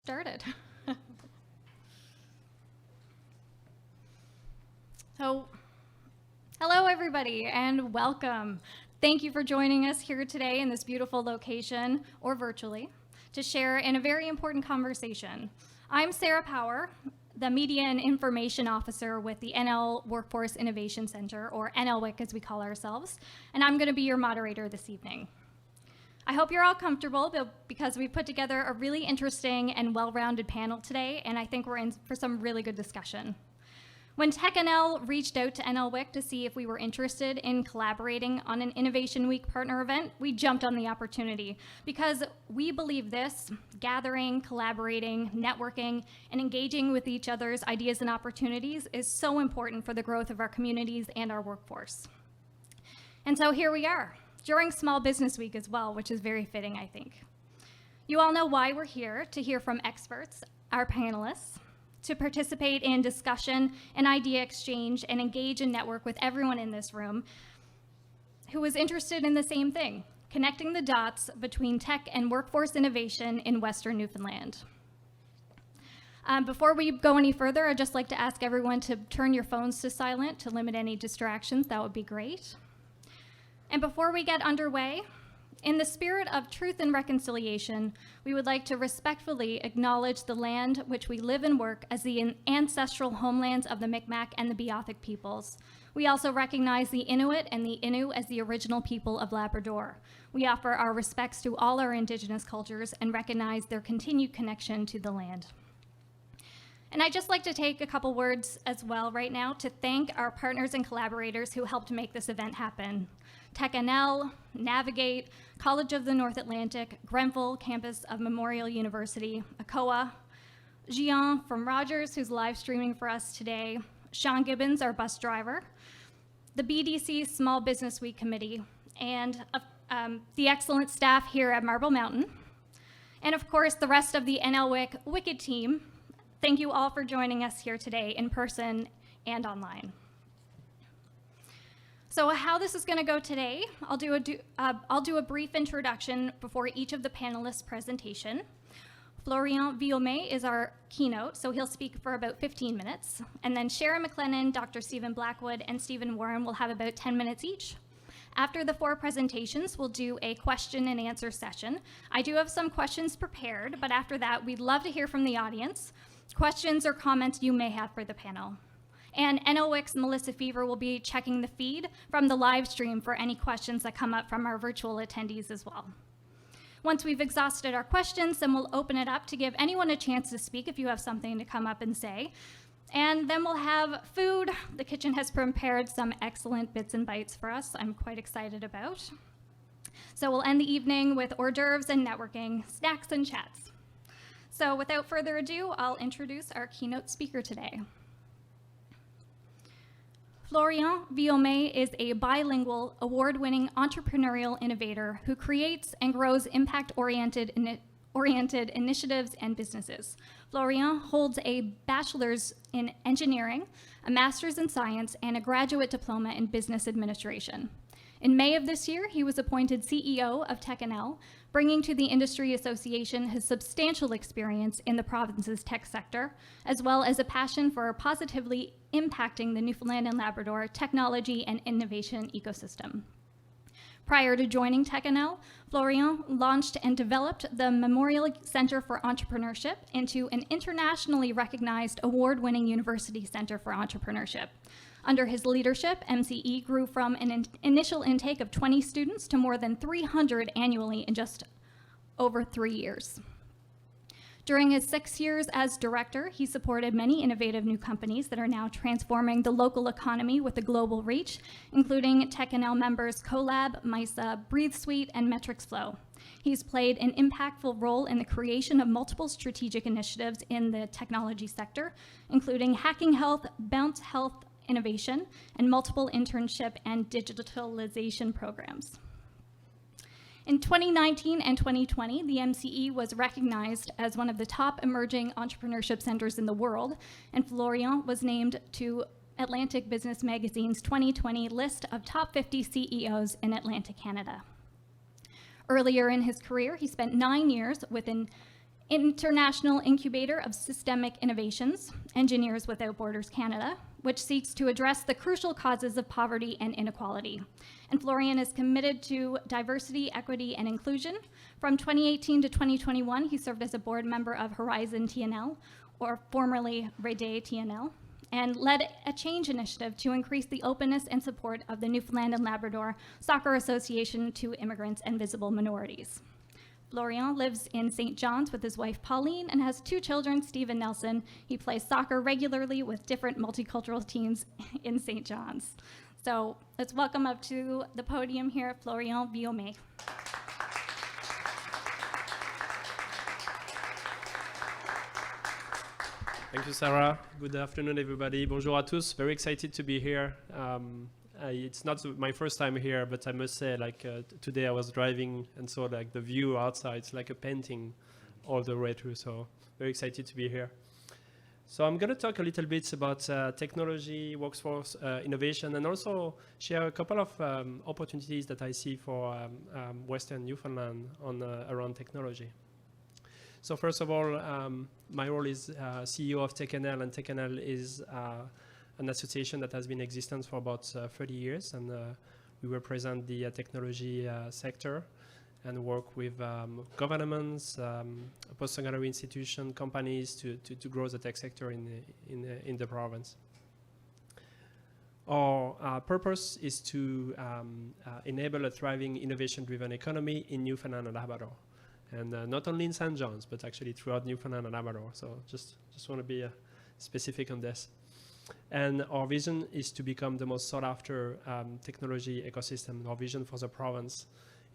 Started. So, hello everybody and welcome. Thank you for joining us here today in this beautiful location, or virtually, to share in a very important conversation. I'm Sarah Power, the Media and Information Officer with the NL Workforce Innovation Center, or NLWIC as we call ourselves, and I'm going to be your moderator this evening. I hope you're all comfortable because we put together a really interesting and well-rounded panel today, and I think we're in for some really good discussion. When techNL reached out to NLWIC to see if we were interested in collaborating on an Innovation Week partner event, we jumped on the opportunity because we believe this, gathering, collaborating, networking, and engaging with each other's ideas and opportunities is so important for the growth of our communities and our workforce. And so here we are, during Small Business Week as well, which is very fitting, I think. You all know why we're here, to hear from experts, our panelists, to participate in discussion and idea exchange and engage and network with everyone in this room who is interested in the same thing, connecting the dots between tech and workforce innovation in Western Newfoundland. Before we go any further, I'd just like to ask everyone to turn your phones to silent to limit any distractions. That would be great. And before we get underway, in the spirit of truth and reconciliation, we would like to respectfully acknowledge the land which we live and work as the ancestral homelands of the Mi'kmaq and the Beothuk peoples. We also recognize the Inuit and the Innu as the original people of Labrador. We offer our respects to all our Indigenous cultures and recognize their continued connection to the land. And I'd just like to take a couple words as well right now to thank our partners and collaborators who helped make this event happen. techNL, Navigate, College of the North Atlantic, Grenfell Campus of Memorial University, ACOA, Gian from Rogers, who's live streaming for us today, Sean Gibbons, our bus driver, the BDC Small Business Week Committee, and the excellent staff here at Marble Mountain, and of course, the rest of the NLWIC Wicked team. Thank you all for joining us here today in person and online. So how this is going to go today, I'll do a brief introduction before each of the panelists' presentation. Florian Villaumé is our keynote, so he'll speak for about 15 minutes. And then Sharon McLennon, Dr. Stephen Blackwood, and Stephen Warren will have about 10 minutes each. After the four presentations, we'll do a question and answer session. I do have some questions prepared, but after that, we'd love to hear from the audience, questions or comments you may have for the panel. And NLWIC's Melissa Fever will be checking the feed from the live stream for any questions that come up from our virtual attendees as well. Once we've exhausted our questions, then we'll open it up to give anyone a chance to speak if you have something to come up and say. And then we'll have food. The kitchen has prepared some excellent bits and bites for us I'm quite excited about. So we'll end the evening with hors d'oeuvres and networking, snacks and chats. So without further ado, I'll introduce our keynote speaker today. Florian Villaumé is a bilingual, award-winning entrepreneurial innovator who creates and grows impact-oriented initiatives and businesses. Florian holds a bachelor's in engineering, a master's in science, and a graduate diploma in business administration. In May of this year, he was appointed CEO of techNL, bringing to the industry association his substantial experience in the province's tech sector, as well as a passion for positively impacting the Newfoundland and Labrador technology and innovation ecosystem. Prior to joining techNL, Florian launched and developed the Memorial Centre for Entrepreneurship into an internationally recognized award-winning university center for entrepreneurship. Under his leadership, MCE grew from an initial intake of 20 students to more than 300 annually in just over 3 years. During his 6 years as director, he supported many innovative new companies that are now transforming the local economy with a global reach, including techNL members Colab, MISA, Breathe Suite, and Metrics Flow. He's played an impactful role in the creation of multiple strategic initiatives in the technology sector, including Hacking Health, Bounce Health Innovation, and multiple internship and digitalization programs. In 2019 and 2020, the MCE was recognized as one of the top emerging entrepreneurship centers in the world, and Florian was named to Atlantic Business Magazine's 2020 list of top 50 CEOs in Atlantic Canada. Earlier in his career, he spent 9 years with an International Incubator of Systemic Innovations, Engineers Without Borders Canada, which seeks to address the crucial causes of poverty and inequality. And Florian is committed to diversity, equity, and inclusion. From 2018 to 2021, he served as a board member of Horizon TNL, or formerly Rede TNL, and led a change initiative to increase the openness and support of the Newfoundland and Labrador Soccer Association to immigrants and visible minorities. Florian lives in St. John's with his wife Pauline and has 2 children, Steve and Nelson. He plays soccer regularly with different multicultural teams in St. John's. So let's welcome up to the podium here, Florian Villaumé. Thank you, Sarah. Good afternoon, everybody. Bonjour à tous. Very excited to be here. It's not my first time here, but I must say, today I was driving and saw the view outside. It's like a painting all the way through. So very excited to be here. So I'm going to talk a little bit about technology, workforce innovation, and also share a couple of opportunities that I see for Western Newfoundland around technology. So first of all, my role is CEO of techNL, and techNL is an association that has been in existence for about 30 years, and we represent the technology sector and work with governments, post-secondary institutions, companies to grow the tech sector in the province. Our purpose is to enable a thriving, innovation-driven economy in Newfoundland and Labrador. And not only in St. John's, but actually throughout Newfoundland and Labrador. So just want to be specific on this. And our vision is to become the most sought-after technology ecosystem. Our vision for the province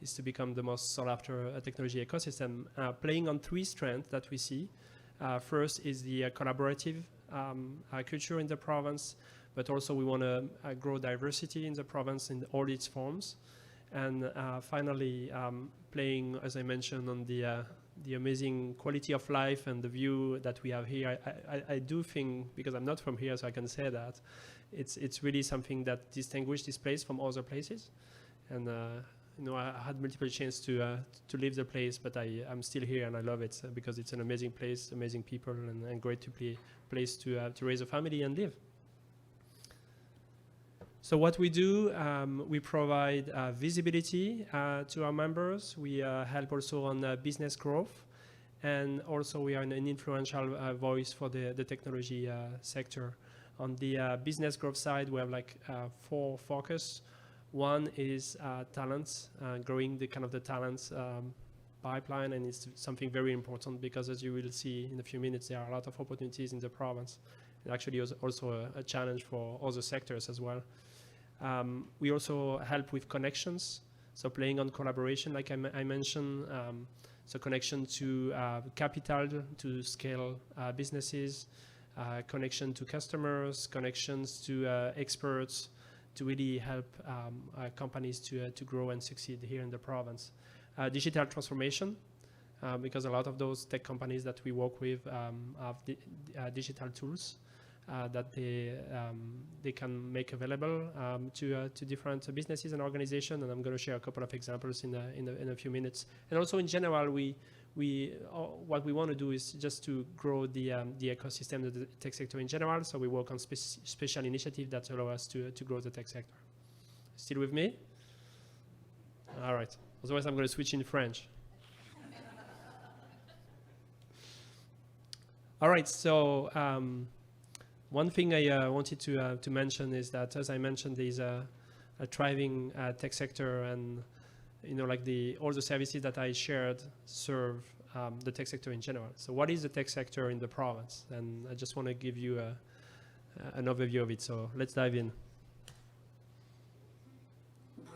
is to become the most sought-after technology ecosystem, playing on 3 strengths that we see. First is the collaborative culture in the province, but also we want to grow diversity in the province in all its forms. And finally, playing, as I mentioned, on the amazing quality of life and the view that we have here. I do think, because I'm not from here, so I can say that, it's really something that distinguishes this place from other places. And I had multiple chances to leave the place, but I'm still here and I love it because it's an amazing place, amazing people, and great to place to raise a family and live. So what we do, we provide visibility to our members. We help also on business growth. And also we are an influential voice for the technology sector. On the business growth side, we have 4 focus. One is talents, growing the talents pipeline, and it's something very important because, as you will see in a few minutes, there are a lot of opportunities in the province. And actually also a challenge for other sectors as well. We also help with connections, so playing on collaboration, like I mentioned, so connection to capital to scale businesses, connection to customers, connections to experts to really help companies to grow and succeed here in the province. Digital transformation, because a lot of those tech companies that we work with have digital tools that they can make available to different businesses and organizations, and I'm going to share a couple of examples in a few minutes. And also in general, what we want to do is just to grow the ecosystem of the tech sector in general. So we work on special initiatives that allow us to grow the tech sector. Still with me? All right. Otherwise, I'm going to switch in French. All right. So. One thing I wanted to mention is that, as I mentioned, there's a thriving tech sector, and all the services that I shared serve the tech sector in general. So what is the tech sector in the province? And I just want to give you an overview of it. So let's dive in.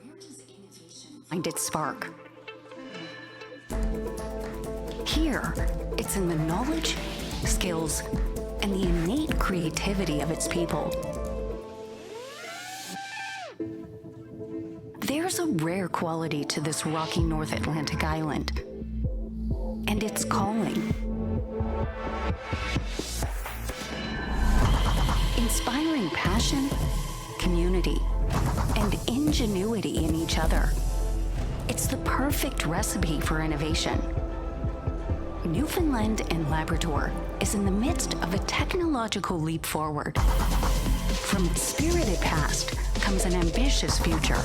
Where does innovation find its spark? Here, it's in the knowledge, skills, and the innate creativity of its people. There's a rare quality to this rocky North Atlantic island, and it's calling. Inspiring passion, community, and ingenuity in each other. It's the perfect recipe for innovation. Newfoundland and Labrador is in the midst of a technological leap forward. From its spirited past comes an ambitious future,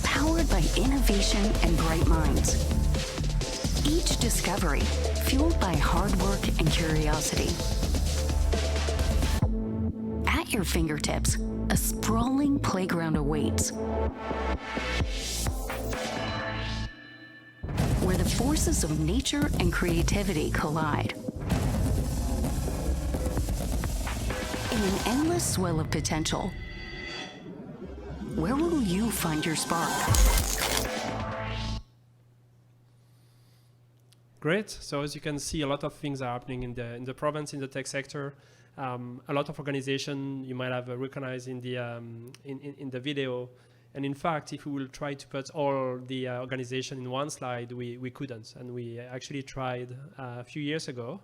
powered by innovation and bright minds. Each discovery fueled by hard work and curiosity. At your fingertips, a sprawling playground awaits, where the forces of nature and creativity collide. In an endless swell of potential, where will you find your spark? Great. So as you can see, a lot of things are happening in the province, in the tech sector. A lot of organizations you might have recognized in the video. And in fact, if we will try to put all the organization in one slide, we couldn't. And we actually tried a few years ago.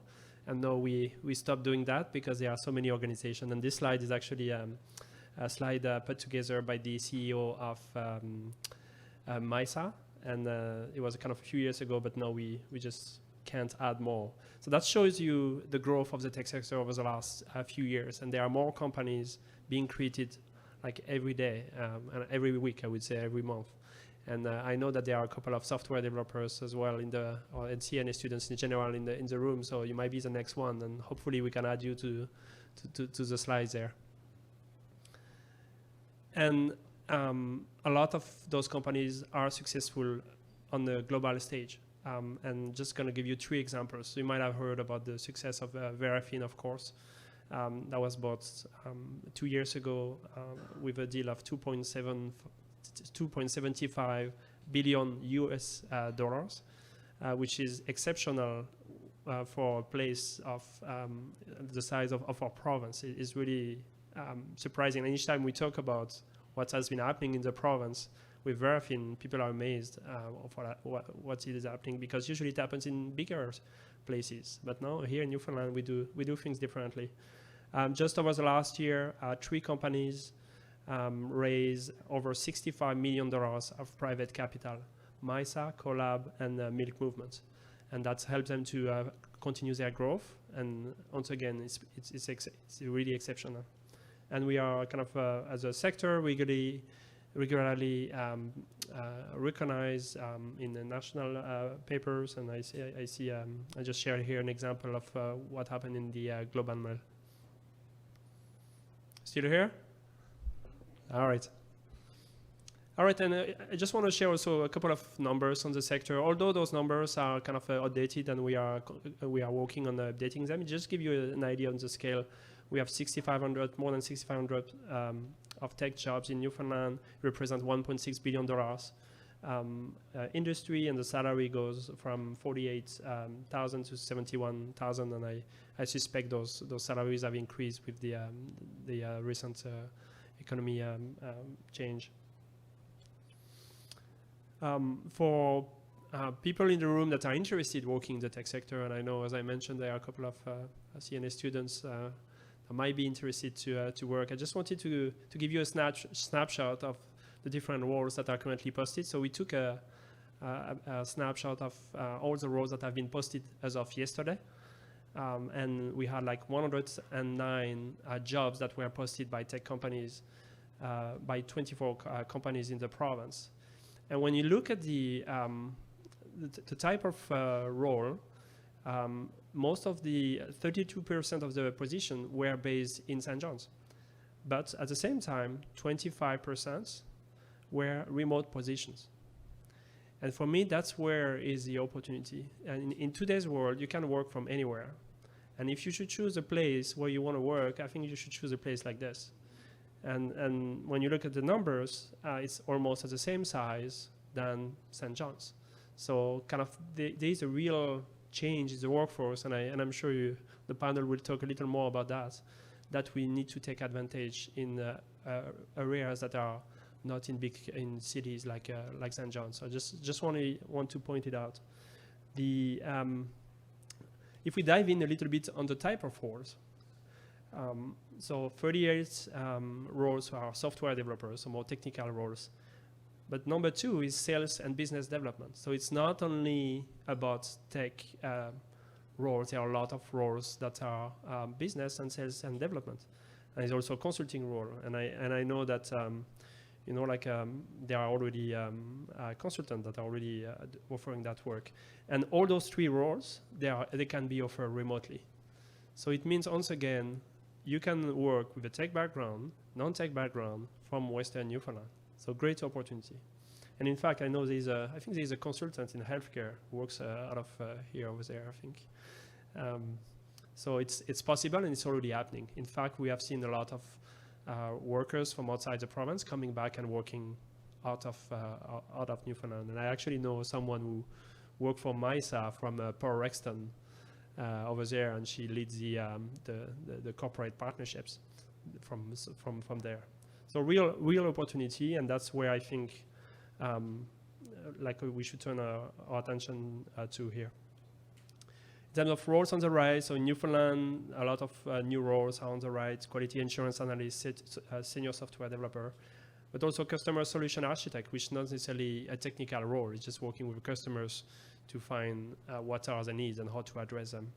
And now we stopped doing that because there are so many organizations. And this slide is actually a slide put together by the CEO of MISA. And it was kind of a few years ago, but now we just can't add more. So that shows you the growth of the tech sector over the last few years. And there are more companies being created like every day, and every week, I would say, every month. And I know that there are a couple of software developers as well or CNA students in general in the room. So you might be the next one, and hopefully we can add you to the slides there. And a lot of those companies are successful on the global stage. And just going to give you 3 examples. So you might have heard about the success of Verafin, of course. That was bought 2 years ago with a deal of 2.75 billion US dollars, which is exceptional for a place of the size of our province. It is really surprising. And each time we talk about what has been happening in the province with Verafin, people are amazed of what is happening, because usually it happens in bigger places. But now here in Newfoundland, we do things differently. Just over the last year, 3 companies raised over $65 million of private capital: MISA, Collab, and Milk Movement. And that's helped them to continue their growth. And once again, it's really exceptional. And we are kind of, as a sector, regularly recognized in the national papers. And I just shared here an example of what happened in the Global Mail. Still here? All right. All right, and I just want to share also a couple of numbers on the sector. Although those numbers are kind of outdated, and we are working on updating them, just give you an idea on the scale. We have more than 6,500 of tech jobs in Newfoundland, represent $1.6 billion. Industry and the salary goes from 48,000 to 71,000, and I suspect those salaries have increased with the recent economy change. For people in the room that are interested working in the tech sector, and I know, as I mentioned, there are a couple of CNA students that might be interested to work. I just wanted to give you a snapshot of the different roles that are currently posted. So we took a snapshot of all the roles that have been posted as of yesterday. And we had like 109 jobs that were posted by tech companies, by 24 companies in the province. And when you look at the type of role, most of the 32% of the position were based in St. John's. But at the same time, 25% were remote positions. And for me, that's where is the opportunity. And in today's world, you can work from anywhere. And if you should choose a place where you want to work, I think you should choose a place like this. And when you look at the numbers, it's almost at the same size than St. John's. So kind of there is a real change in the workforce, and I'm sure the panel will talk a little more about that we need to take advantage in areas that are not in cities like St. John's. So just want to point it out. If we dive in a little bit on the type of roles, so 38 roles are software developers, so more technical roles. But number two is sales and business development. So it's not only about tech roles. There are a lot of roles that are business and sales and development. And there's also a consulting role. And I know that there are already consultants that are already offering that work. And all those three roles, they can be offered remotely. So it means, once again, you can work with a tech background, non-tech background from Western Newfoundland. So great opportunity. And in fact, I know I think there's a consultant in healthcare who works out of here over there, I think. So it's possible, and it's already happening. In fact, we have seen a lot of workers from outside the province coming back and working out of Newfoundland. And I actually know someone who worked for MISA from Port Rexton over there, and she leads the corporate partnerships from there. So real opportunity, and that's where I think we should turn our attention to here. In terms of roles on the right, so in Newfoundland, a lot of new roles are on the right: quality assurance analyst, senior software developer, but also customer solution architect, which is not necessarily a technical role. It's just working with customers to find what are the needs and how to address them.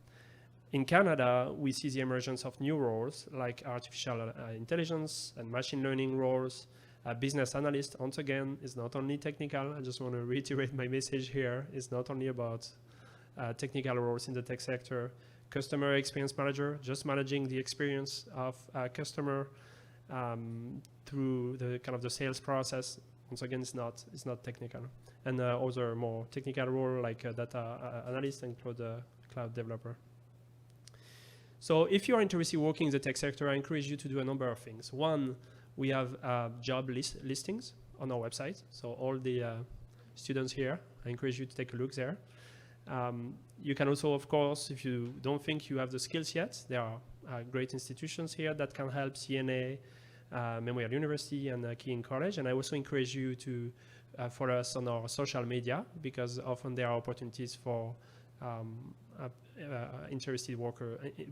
In Canada, we see the emergence of new roles like artificial intelligence and machine learning roles. Business analyst, once again, is not only technical. I just want to reiterate my message here. It's not only about technical roles in the tech sector. Customer experience manager, just managing the experience of a customer through the kind of the sales process. Once again, it's not technical. And other more technical role like data analyst and cloud developer. So if you are interested in working in the tech sector, I encourage you to do a number of things. One, we have job listings on our website. So all the students here, I encourage you to take a look there. You can also, of course, if you don't think you have the skills yet, there are great institutions here that can help: CNA, Memorial University, and Keene College. And I also encourage you to follow us on our social media, because often there are opportunities for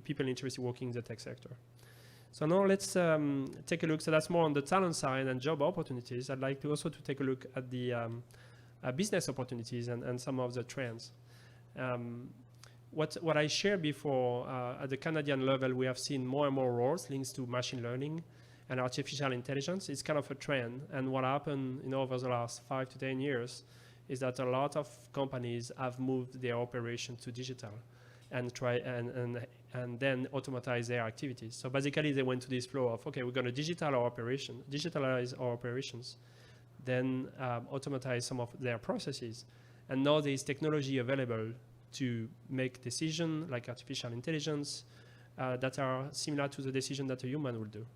people interested in working in the tech sector. So now let's take a look. So that's more on the talent side and job opportunities. I'd like to also take a look at the business opportunities and some of the trends. What I shared before, at the Canadian level, we have seen more and more roles linked to machine learning and artificial intelligence. It's kind of a trend. And what happened over the last 5 to 10 years is that a lot of companies have moved their operation to digital and try and then automatize their activities. So basically, they went to this flow of, okay, we're going to digitalize our operations, then automatize some of their processes. And now there is technology available to make decisions like artificial intelligence that are similar to the decision that a human will do.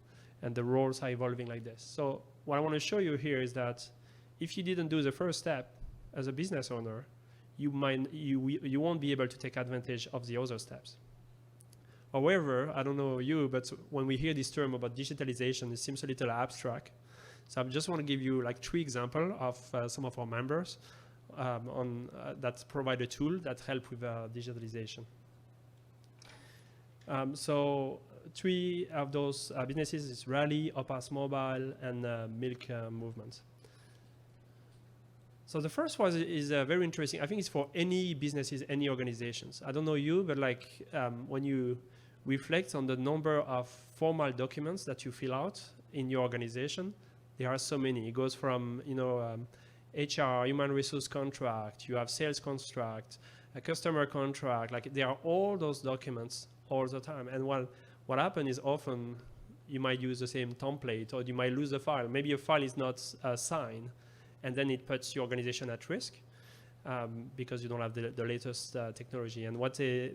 And the roles are evolving like this. So what I want to show you here is that if you didn't do the first step as a business owner, you won't be able to take advantage of the other steps. However, I don't know you, but when we hear this term about digitalization, it seems a little abstract. So I just want to give you like 3 examples of some of our members that provide a tool that help with digitalization. So 3 of those businesses is Rally, Opas Mobile, and Milk Movement. So the first one is very interesting. I think it's for any businesses, any organizations. I don't know you, but like when you reflect on the number of formal documents that you fill out in your organization, there are so many. It goes from HR, human resource contract, you have sales contract, a customer contract. Like there are all those documents all the time. And what happens is often you might use the same template, or you might lose a file. Maybe a file is not signed, and then it puts your organization at risk because you don't have the latest technology. And what they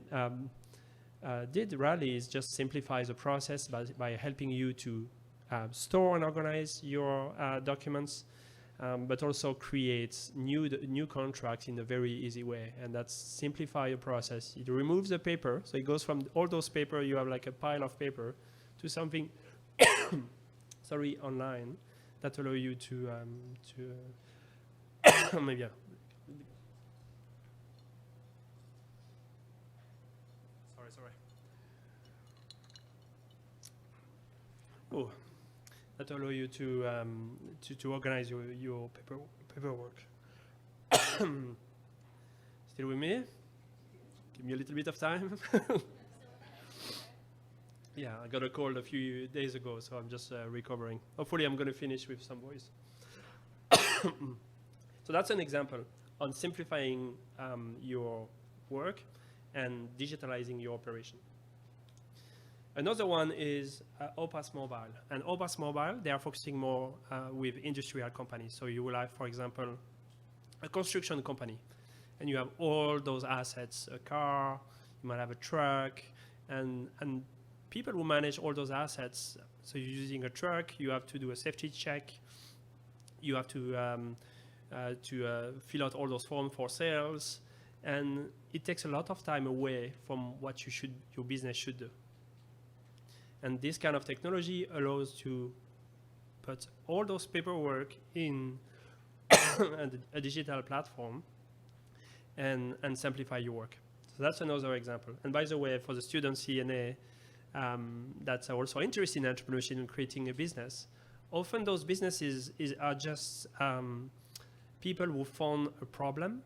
did, Rally, is just simplify the process by helping you to store and organize your documents, but also create new contracts in a very easy way. And that's simplify your process. It removes the paper, so it goes from all those paper, you have like a pile of paper, to something online that allow you to maybe sorry. Oh, that allow you to organize your paperwork. Still with me? Give me a little bit of time. Yeah, I got a cold a few days ago, so I'm just recovering. Hopefully I'm going to finish with some voice. So that's an example on simplifying your work and digitalizing your operation. Another one is OPAS Mobile. And OPAS Mobile, they are focusing more with industrial companies. So you will have, for example, a construction company, and you have all those assets, a car, you might have a truck, and people who manage all those assets. So you're using a truck, you have to do a safety check, you have to fill out all those forms for sales, and it takes a lot of time away from what your business should do. And this kind of technology allows to put all those paperwork in a digital platform and simplify your work. So that's another example. And by the way, for the students CNA that's also interested in entrepreneurship and creating a business, often those businesses are just people who found a problem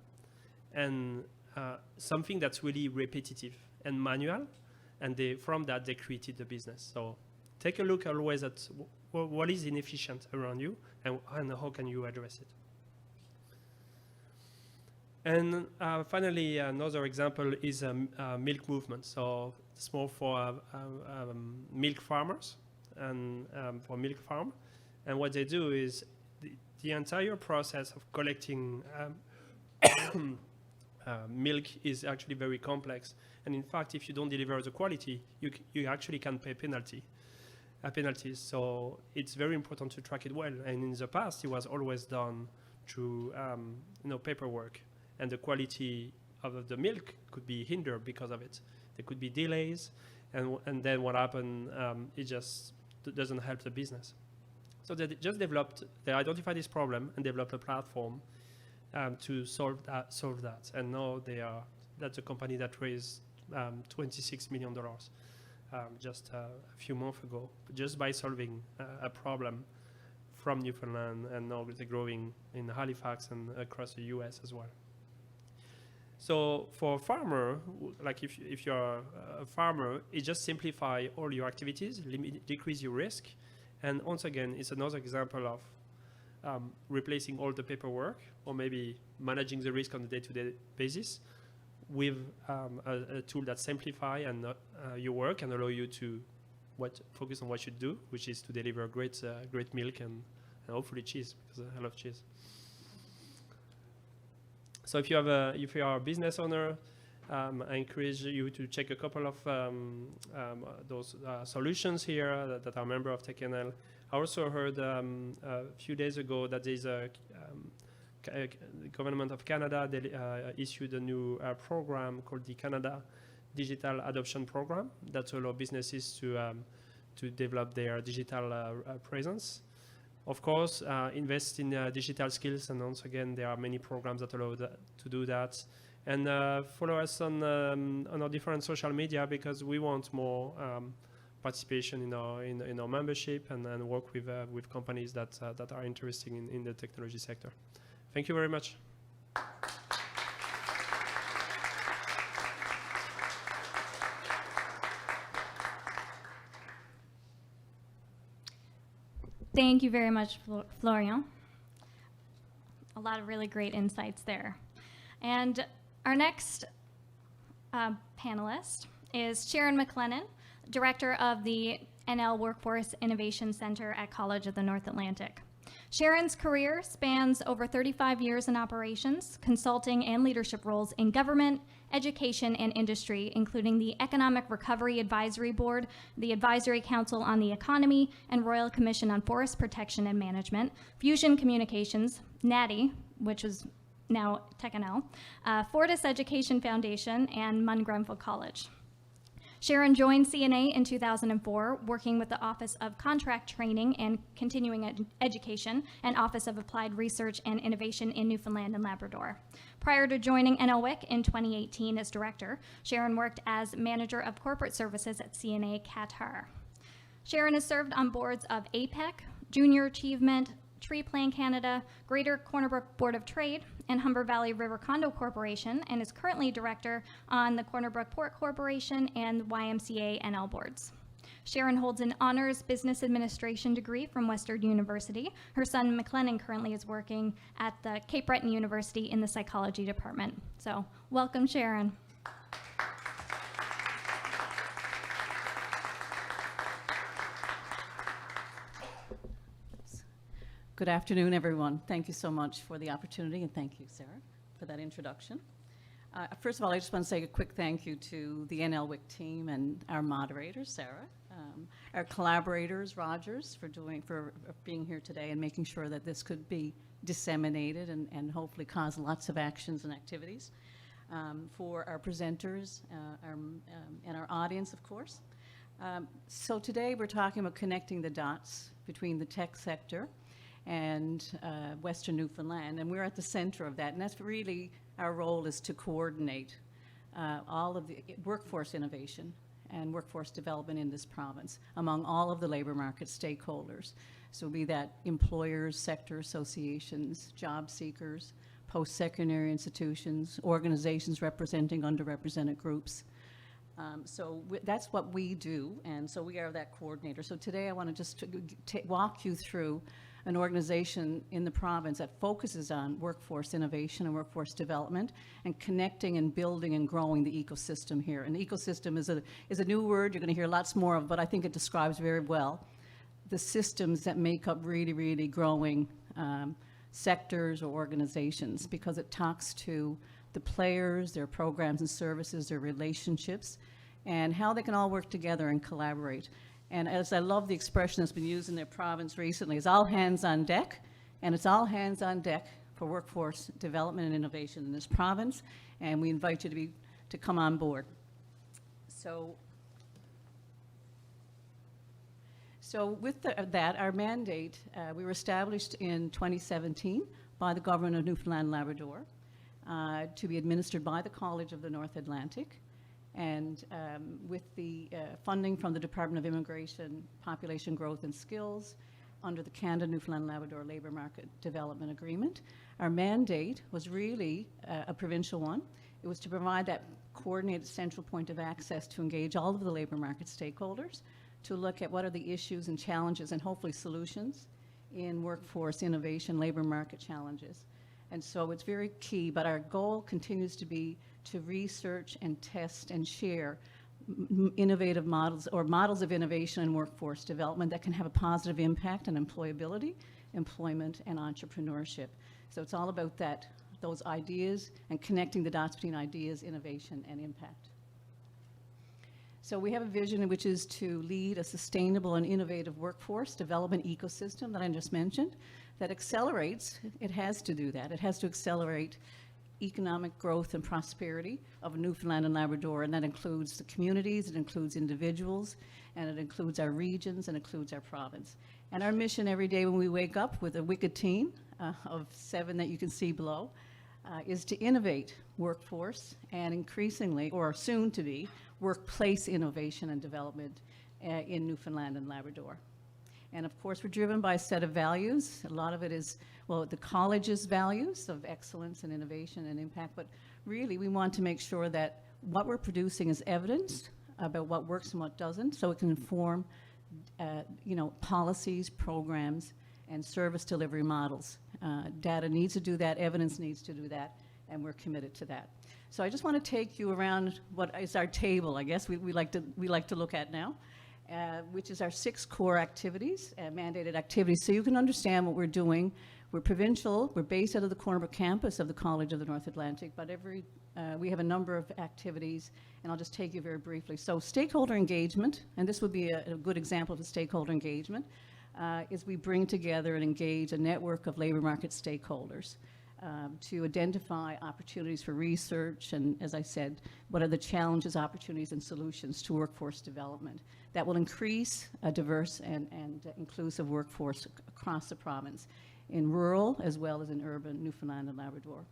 and something that's really repetitive and manual, and from that they created the business. So take a look always at what is inefficient around you and how can you address it. And finally, another example is milk movement. So it's more for milk farmers and for milk farm. And what they do is the entire process of collecting milk is actually very complex. And in fact, if you don't deliver the quality, you actually can pay penalties. So it's very important to track it well. And in the past, it was always done through paperwork, and the quality of the milk could be hindered because of it. There could be delays, and then what happened? It just doesn't help the business. So they identified this problem and developed a platform to solve that. And now that's a company that raised $26 million just a few months ago, just by solving a problem from Newfoundland, and now they're growing in Halifax and across the US as well. So for a farmer, like if you're a farmer, it just simplify all your activities, decrease your risk. And once again, it's another example of replacing all the paperwork, or maybe managing the risk on a day-to-day basis with a tool that simplify and your work and allow you to focus on what you do, which is to deliver great milk and hopefully cheese, because I love cheese. So if you are a business owner, I encourage you to check a couple of those solutions here that are a member of techNL. I also heard a few days ago that there's the government of Canada, they issued a new program called the Canada Digital Adoption Program that allows businesses to develop their digital presence. Of course, invest in digital skills, and once again, there are many programs that allow to do that. And follow us on our different social media, because we want more participation in our membership and work with companies that are interested in the technology sector. Thank you very much. Thank you very much, Florian. A lot of really great insights there. And our next panelist is Sharon McLennon, Director of the NL Workforce Innovation Center at College of the North Atlantic. Sharon's career spans over 35 years in operations, consulting, and leadership roles in government, education, and industry, including the Economic Recovery Advisory Board, the Advisory Council on the Economy, and Royal Commission on Forest Protection and Management, Fusion Communications, NATI, which is now techNL, Fortis Education Foundation, and MUN-Grenfell College. Sharon joined CNA in 2004, working with the Office of Contract Training and Continuing Education and Office of Applied Research and Innovation in Newfoundland and Labrador. Prior to joining NLWIC in 2018 as director, Sharon worked as Manager of Corporate Services at CNA Qatar. Sharon has served on boards of APEC, Junior Achievement, Tree Plan Canada, Greater Corner Brook Board of Trade, and Humber Valley River Condo Corporation, and is currently director on the Corner Brook Port Corporation and YMCA NL boards. Sharon holds an honors business administration degree from Western University. Her son McLennon currently is working at the Cape Breton University in the psychology department. So welcome, Sharon. Good afternoon, everyone. Thank you so much for the opportunity, and thank you, Sarah, for that introduction. First of all, I just want to say a quick thank you to the NLWIC team and our moderator, Sarah, our collaborators, Rogers, for being here today and making sure that this could be disseminated and hopefully cause lots of actions and activities, for our presenters and our audience, of course. So today we're talking about connecting the dots between the tech sector and Western Newfoundland, and we're at the center of that, and that's really our role, is to coordinate all of the workforce innovation and workforce development in this province among all of the labor market stakeholders. So be that employers, sector associations, job seekers, post-secondary institutions, organizations representing underrepresented groups. That's what we do, and so we are that coordinator. So today I want to just walk you through an organization in the province that focuses on workforce innovation and workforce development and connecting and building and growing the ecosystem here. And the ecosystem is a new word you're going to hear lots more of, but I think it describes very well the systems that make up really, really growing sectors or organizations, because it talks to the players, their programs and services, their relationships, and how they can all work together and collaborate. And as I love the expression that's been used in their province recently, it's all hands on deck, and it's all hands on deck for workforce development and innovation in this province, and we invite you to come on board. So with that, our mandate, we were established in 2017 by the Government of Newfoundland and Labrador to be administered by the College of the North Atlantic. And with the funding from the Department of Immigration, Population Growth and Skills under the Canada Newfoundland Labrador Labour Market Development Agreement, our mandate was really a provincial one. It was to provide that coordinated central point of access to engage all of the labour market stakeholders, to look at what are the issues and challenges and hopefully solutions in workforce innovation, labour market challenges. And so it's very key, but our goal continues to be to research and test and share innovative models or models of innovation and workforce development that can have a positive impact on employability, employment, and entrepreneurship. So it's all about those ideas and connecting the dots between ideas, innovation, and impact. So we have a vision which is to lead a sustainable and innovative workforce development ecosystem that I just mentioned that accelerates. It has to do that. It has to accelerate economic growth and prosperity of Newfoundland and Labrador, and that includes the communities, it includes individuals, and it includes our regions, and includes our province. And our mission every day when we wake up with a wicked team of 7 that you can see below is to innovate workforce and increasingly, or soon to be, workplace innovation and development in Newfoundland and Labrador. And of course, we're driven by a set of values. A lot of it is, well, the college's values of excellence and innovation and impact, but really we want to make sure that what we're producing is evidence about what works and what doesn't, so it can inform policies, programs, and service delivery models. Data needs to do that, evidence needs to do that, and we're committed to that. So I just want to take you around what is our table, I guess, we like to look at now. Which is our 6 core activities, mandated activities, so you can understand what we're doing. We're provincial, we're based out of the Corner Brook campus of the College of the North Atlantic, but we have a number of activities, and I'll just take you very briefly. So stakeholder engagement, and this would be a good example of a stakeholder engagement, is we bring together and engage a network of labor market stakeholders to identify opportunities for research and, as I said, what are the challenges, opportunities, and solutions to workforce development that will increase a diverse and inclusive workforce across the province, in rural as well as in urban Newfoundland and Labrador.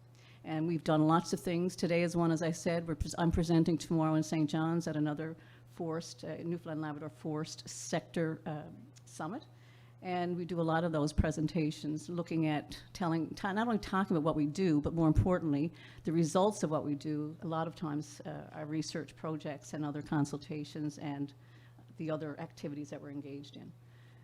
And we've done lots of things. Today is one, as I said, I'm presenting tomorrow in St. John's at another Newfoundland and Labrador Forest Sector Summit. And we do a lot of those presentations looking at not only talking about what we do, but more importantly, the results of what we do. A lot of times our research projects and other consultations and the other activities that we're engaged in.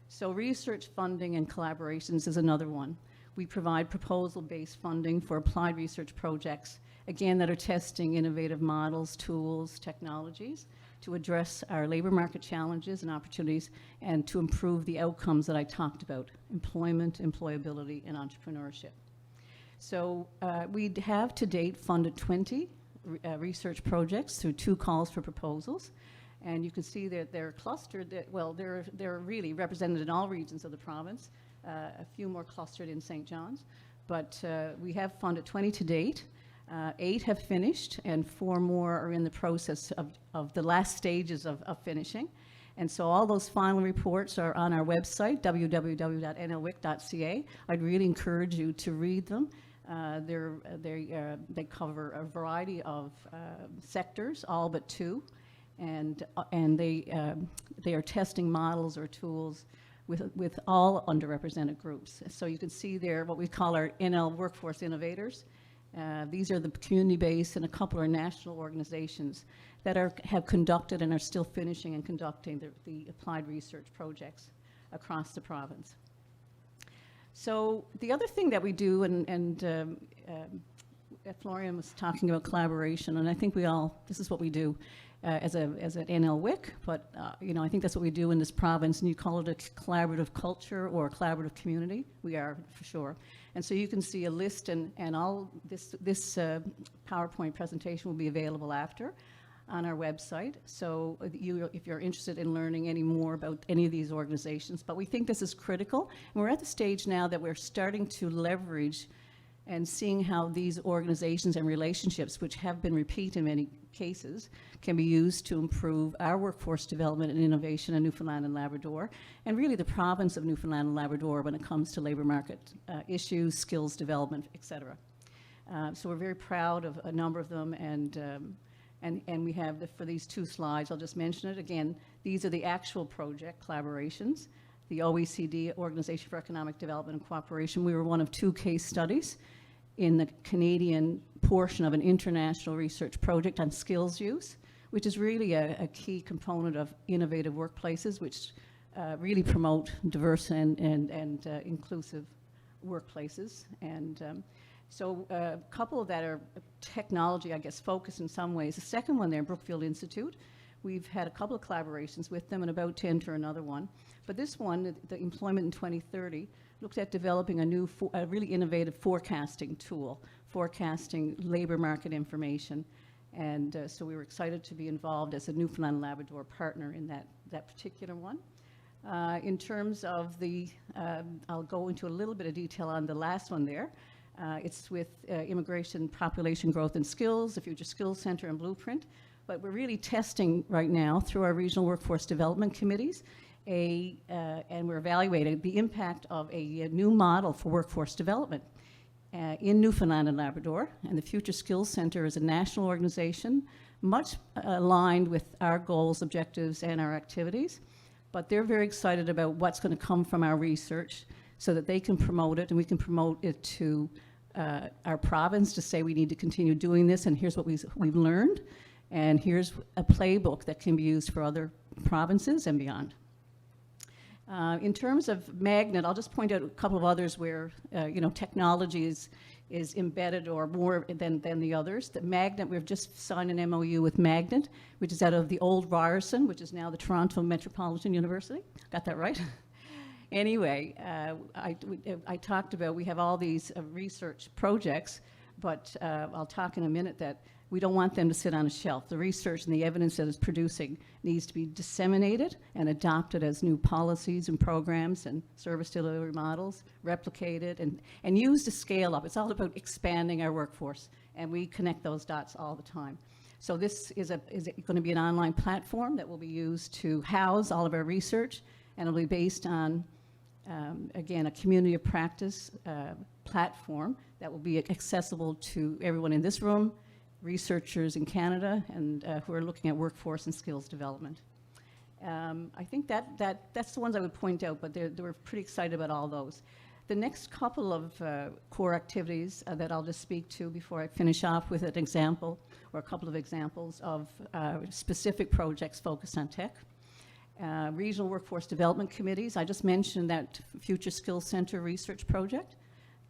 So research funding and collaborations is another one. We provide proposal-based funding for applied research projects, again, that are testing innovative models, tools, technologies to address our labor market challenges and opportunities and to improve the outcomes that I talked about, employment, employability, and entrepreneurship. So we have to date funded 20 research projects through 2 calls for proposals. And you can see that they're clustered, they're really represented in all regions of the province, a few more clustered in St. John's. But we have funded 20 to date. 8 have finished, and 4 more are in the process of the last stages of finishing. And so all those final reports are on our website, www.nlwic.ca. I'd really encourage you to read them. They cover a variety of sectors, all but 2. And they are testing models or tools with all underrepresented groups. So you can see there what we call our NL workforce innovators. These are the community-based and a couple are national organizations that have conducted and are still finishing and conducting the applied research projects across the province. So the other thing that we do, and Florian was talking about collaboration, and I think this is what we do as an NLWIC, but I think that's what we do in this province, and you call it a collaborative culture or a collaborative community. We are, for sure. And so you can see a list, and all this PowerPoint presentation will be available after on our website. So if you're interested in learning any more about any of these organizations, but we think this is critical. And we're at the stage now that we're starting to leverage and seeing how these organizations and relationships, which have been repeat in many cases, can be used to improve our workforce development and innovation in Newfoundland and Labrador, and really the province of Newfoundland and Labrador when it comes to labor market issues, skills development, et cetera. So we're very proud of a number of them, and we have, for these 2 slides, I'll just mention it again, these are the actual project collaborations. The OECD, Organization for Economic Development and Cooperation, we were one of 2 case studies in the Canadian portion of an international research project on skills use, which is really a key component of innovative workplaces, which really promote diverse and inclusive workplaces. And so a couple of that are technology, I guess, focused in some ways. The second one there, Brookfield Institute, we've had a couple of collaborations with them and about to enter another one. But this one, the Employment in 2030, looked at developing a really innovative forecasting tool, forecasting labor market information. And so we were excited to be involved as a Newfoundland and Labrador partner in that particular one. In terms of I'll go into a little bit of detail on the last one there. It's with Immigration, Population Growth and Skills, the Future Skills Centre and Blueprint. But we're really testing right now through our regional workforce development committees and we're evaluating the impact of a new model for workforce development in Newfoundland and Labrador. And the Future Skills Centre is a national organization, much aligned with our goals, objectives, and our activities. But they're very excited about what's going to come from our research so that they can promote it, and we can promote it to our province to say we need to continue doing this, and here's what we've learned, and here's a playbook that can be used for other provinces and beyond. In terms of Magnet, I'll just point out a couple of others where technology is embedded or more than the others. The Magnet, we've just signed an MOU with Magnet, which is out of the old Ryerson, which is now the Toronto Metropolitan University. Got that right? Anyway, I talked about we have all these research projects, but I'll talk in a minute that we don't want them to sit on a shelf. The research and the evidence that it's producing needs to be disseminated and adopted as new policies and programs and service delivery models, replicated and used to scale up. It's all about expanding our workforce, and we connect those dots all the time. So this is going to be an online platform that will be used to house all of our research, and it'll be based on, again, a community of practice platform that will be accessible to everyone in this room, researchers in Canada, and who are looking at workforce and skills development. I think that's the ones I would point out, but they were pretty excited about all those. The next couple of core activities that I'll just speak to before I finish off with an example or a couple of examples of specific projects focused on tech. Regional Workforce Development Committees. I just mentioned that Future Skills Center research project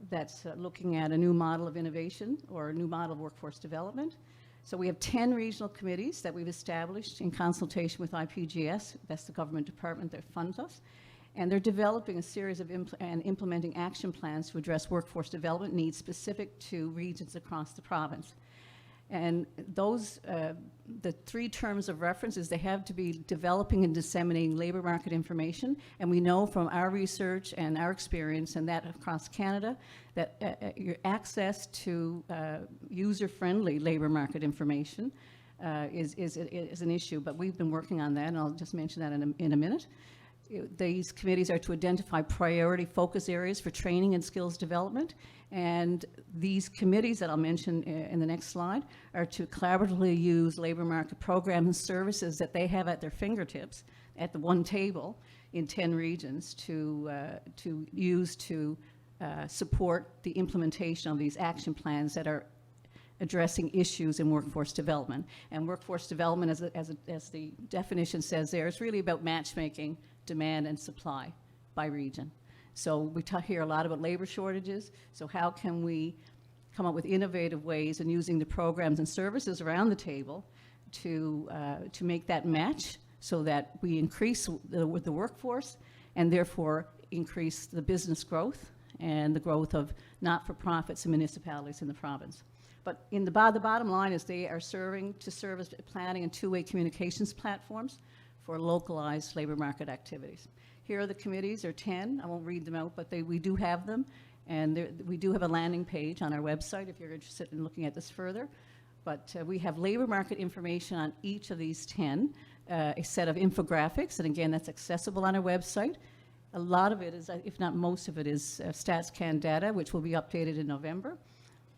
that's looking at a new model of innovation or a new model of workforce development. So we have 10 regional committees that we've established in consultation with IPGS, that's the government department that funds us, and they're developing a series of and implementing action plans to address workforce development needs specific to regions across the province. And those, the 3 terms of reference is they have to be developing and disseminating labor market information. And we know from our research and our experience and that across Canada that your access to user-friendly labor market information is an issue. But we've been working on that, and I'll just mention that in a minute. These committees are to identify priority focus areas for training and skills development. And these committees that I'll mention in the next slide are to collaboratively use labor market programs and services that they have at their fingertips at the one table in 10 regions to use to support the implementation of these action plans that are addressing issues in workforce development. And workforce development, as the definition says there, is really about matchmaking demand and supply by region. So we hear a lot about labor shortages. So how can we come up with innovative ways and using the programs and services around the table to make that match so that we increase the workforce and therefore increase the business growth and the growth of not-for-profits and municipalities in the province. But in the bottom line is they are serving to service planning and two-way communications platforms for localized labor market activities. Here are the committees, there are 10. I won't read them out, but we do have them. And we do have a landing page on our website if you're interested in looking at this further. But we have labor market information on each of these 10, a set of infographics, and again, that's accessible on our website. A lot of it is, if not most of it, is StatsCan data, which will be updated in November.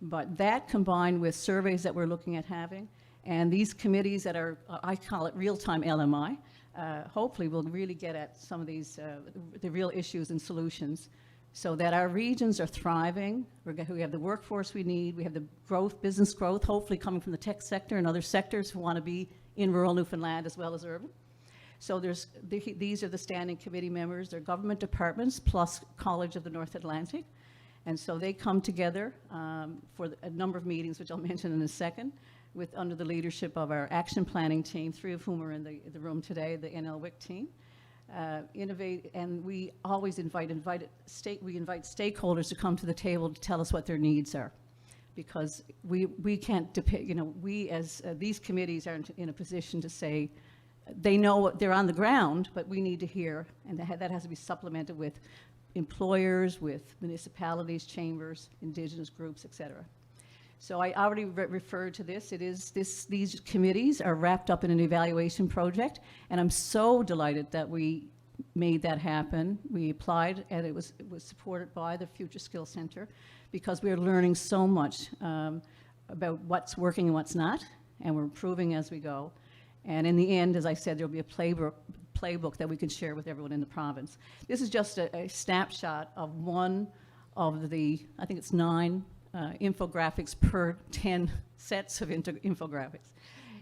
But that combined with surveys that we're looking at having, and these committees that are, I call it real-time LMI, hopefully we'll really get at some of these, the real issues and solutions so that our regions are thriving. We have the workforce we need, we have the growth, business growth, hopefully coming from the tech sector and other sectors who want to be in rural Newfoundland as well as urban. So these are the standing committee members, they're government departments plus College of the North Atlantic. And so they come together for a number of meetings, which I'll mention in a second, under the leadership of our action planning team, 3 of whom are in the room today, the NLWIC team. Innovate, and we always invite stakeholders to come to the table to tell us what their needs are, because we can't depend. We as these committees aren't in a position to say they know they're on the ground, but we need to hear, and that has to be supplemented with employers, with municipalities, chambers, indigenous groups, etc. So I already referred to this. These committees are wrapped up in an evaluation project, and I'm so delighted that we made that happen. We applied, and it was supported by the Future Skills Centre, because we are learning so much about what's working and what's not, and we're improving as we go. And in the end, as I said, there'll be a playbook that we can share with everyone in the province. This is just a snapshot of one of the, I think it's 9 infographics per 10 sets of infographics,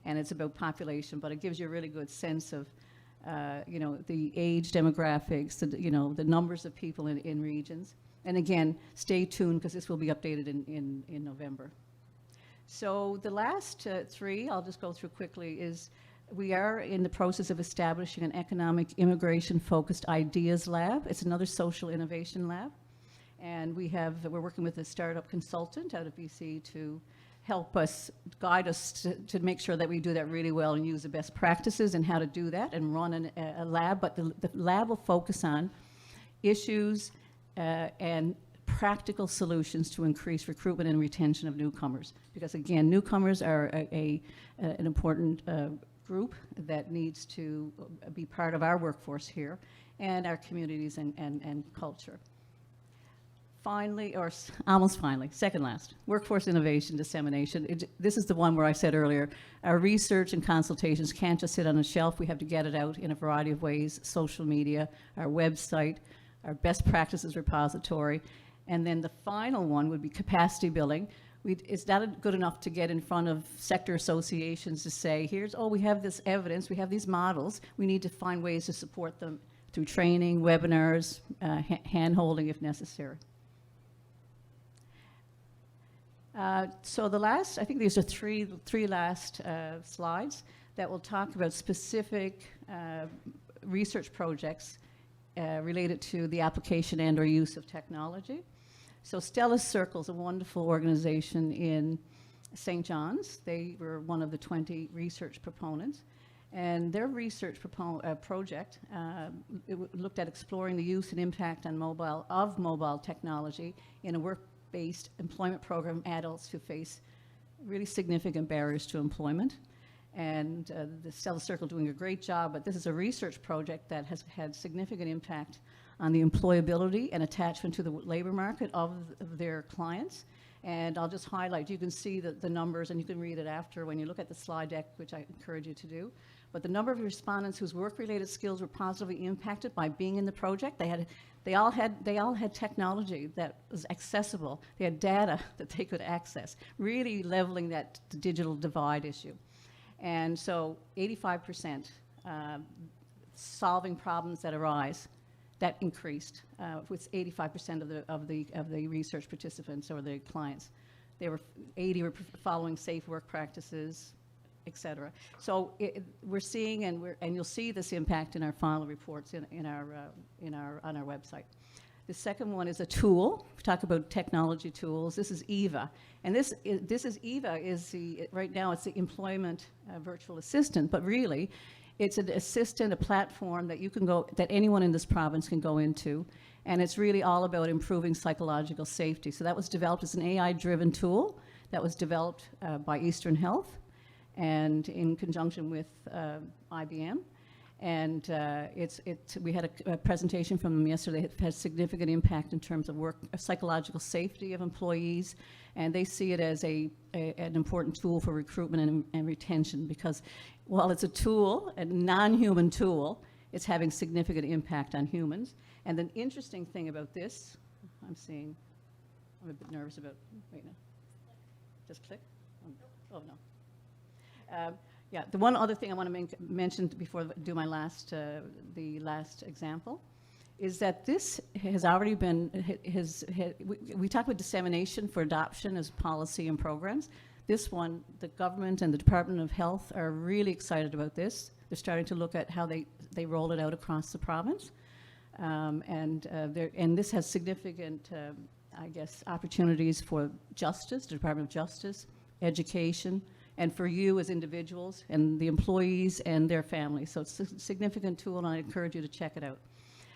and it's about population, but it gives you a really good sense of the age demographics, the numbers of people in regions. And again, stay tuned because this will be updated in November. So the last 3 I'll just go through quickly is we are in the process of establishing an economic immigration focused ideas lab. It's another social innovation lab. And we're working with a startup consultant out of BC to help us, guide us to make sure that we do that really well and use the best practices and how to do that and run a lab. But the lab will focus on issues and practical solutions to increase recruitment and retention of newcomers. Because again, newcomers are an important group that needs to be part of our workforce here and our communities and culture. Finally, or almost finally, second last, workforce innovation dissemination. This is the one where I said earlier, our research and consultations can't just sit on a shelf. We have to get it out in a variety of ways: social media, our website, our best practices repository. And then the final one would be capacity building. It's not good enough to get in front of sector associations to say, we have this evidence, we have these models, we need to find ways to support them through training, webinars, hand-holding if necessary. So I think these are three last slides that will talk about specific research projects related to the application and or use of technology. So Stella's Circle is a wonderful organization in St. John's. They were one of the 20 research proponents. And their research project looked at exploring the use and impact on mobile technology in a work-based employment program for adults who face really significant barriers to employment. And the Stella Circle doing a great job, but this is a research project that has had significant impact on the employability and attachment to the labor market of their clients. And I'll just highlight, you can see the numbers, and you can read it after when you look at the slide deck, which I encourage you to do. But the number of respondents whose work-related skills were positively impacted by being in the project, they all had technology that was accessible. They had data that they could access, really leveling that digital divide issue. And so 85% solving problems that arise, that increased with 85% of the research participants or the clients. 80 were following safe work practices, et cetera. So we're seeing, and you'll see this impact in our final reports on our website. The second one is a tool. We talk about technology tools. This is EVA, and this is EVA right now it's the employment virtual assistant, but really, it's an assistant, a platform that anyone in this province can go into, and it's really all about improving psychological safety. So that was developed as an AI-driven tool that was developed by Eastern Health, and in conjunction with IBM. And we had a presentation from them yesterday. It has significant impact in terms of psychological safety of employees, and they see it as an important tool for recruitment and retention, because while it's a tool, a non-human tool, it's having significant impact on humans. And the interesting thing about this, I'm a bit nervous about, wait, no. Just click? Oh, no. Yeah, the one other thing I want to mention before I do my the last example is that this has already been, we talk about dissemination for adoption as policy and programs. This one, the government and the Department of Health are really excited about this. They're starting to look at how they roll it out across the province. And this has significant, opportunities for justice, the Department of Justice, education, and for you as individuals and the employees and their families. So it's a significant tool, and I encourage you to check it out.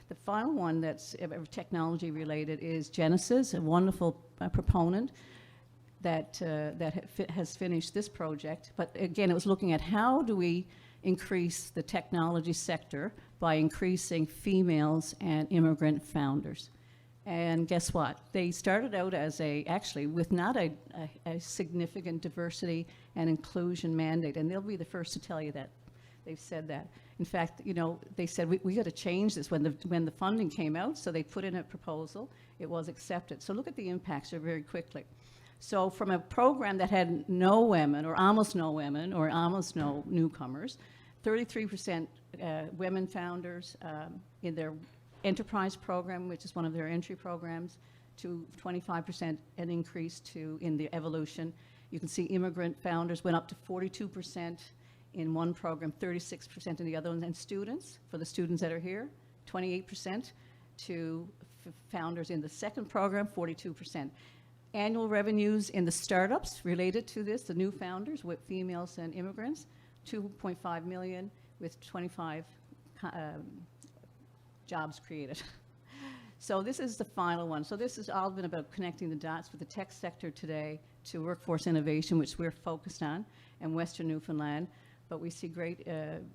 The final one that's technology related is Genesis, a wonderful proponent that has finished this project. But again, it was looking at how do we increase the technology sector by increasing females and immigrant founders. And guess what? They started out as with not a significant diversity and inclusion mandate, and they'll be the first to tell you that. They've said that. In fact, they said we got to change this when the funding came out, so they put in a proposal. It was accepted. So look at the impacts very quickly. So from a program that had no women or almost no newcomers, 33% women founders in their enterprise program, which is one of their entry programs, to 25% an increase in the evolution. You can see immigrant founders went up to 42% in one program, 36% in the other one, and students, for the students that are here, 28% to founders in the second program, 42%. Annual revenues in the startups related to this, the new founders with females and immigrants, 2.5 million with 25 jobs created. So this is the final one. So this has all been about connecting the dots with the tech sector today to workforce innovation, which we're focused on, in Western Newfoundland. But we see great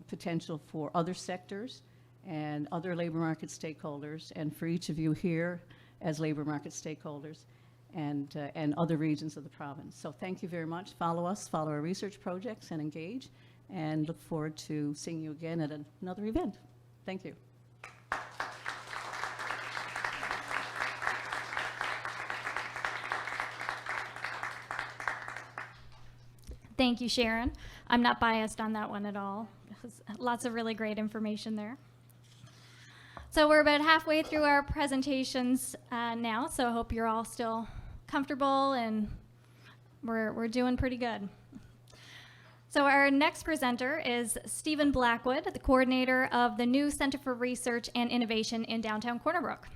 potential for other sectors and other labor market stakeholders. And for each of you here, as labor market stakeholders and other regions of the province. So thank you very much. Follow us, follow our research projects, and engage, and look forward to seeing you again at another event. Thank you. Thank you, Sharon. I'm not biased on that one at all. Lots of really great information there. So we're about halfway through our presentations now, so I hope you're all still comfortable and we're doing pretty good. So our next presenter is Stephen Blackwood, the coordinator of the new Centre for Research and Innovation in downtown Corner Brook.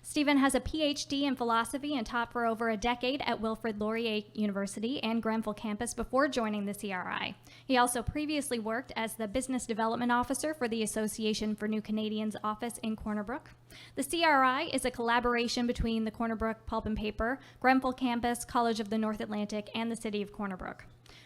Stephen has a PhD in philosophy and taught for over a decade at Wilfrid Laurier University and Grenfell Campus before joining the CRI. He also previously worked as the Business Development Officer for the Association for New Canadians office in Corner Brook. The CRI is a collaboration between the Corner Brook Pulp and Paper, Grenfell Campus, College of the North Atlantic, and the City of Corner Brook.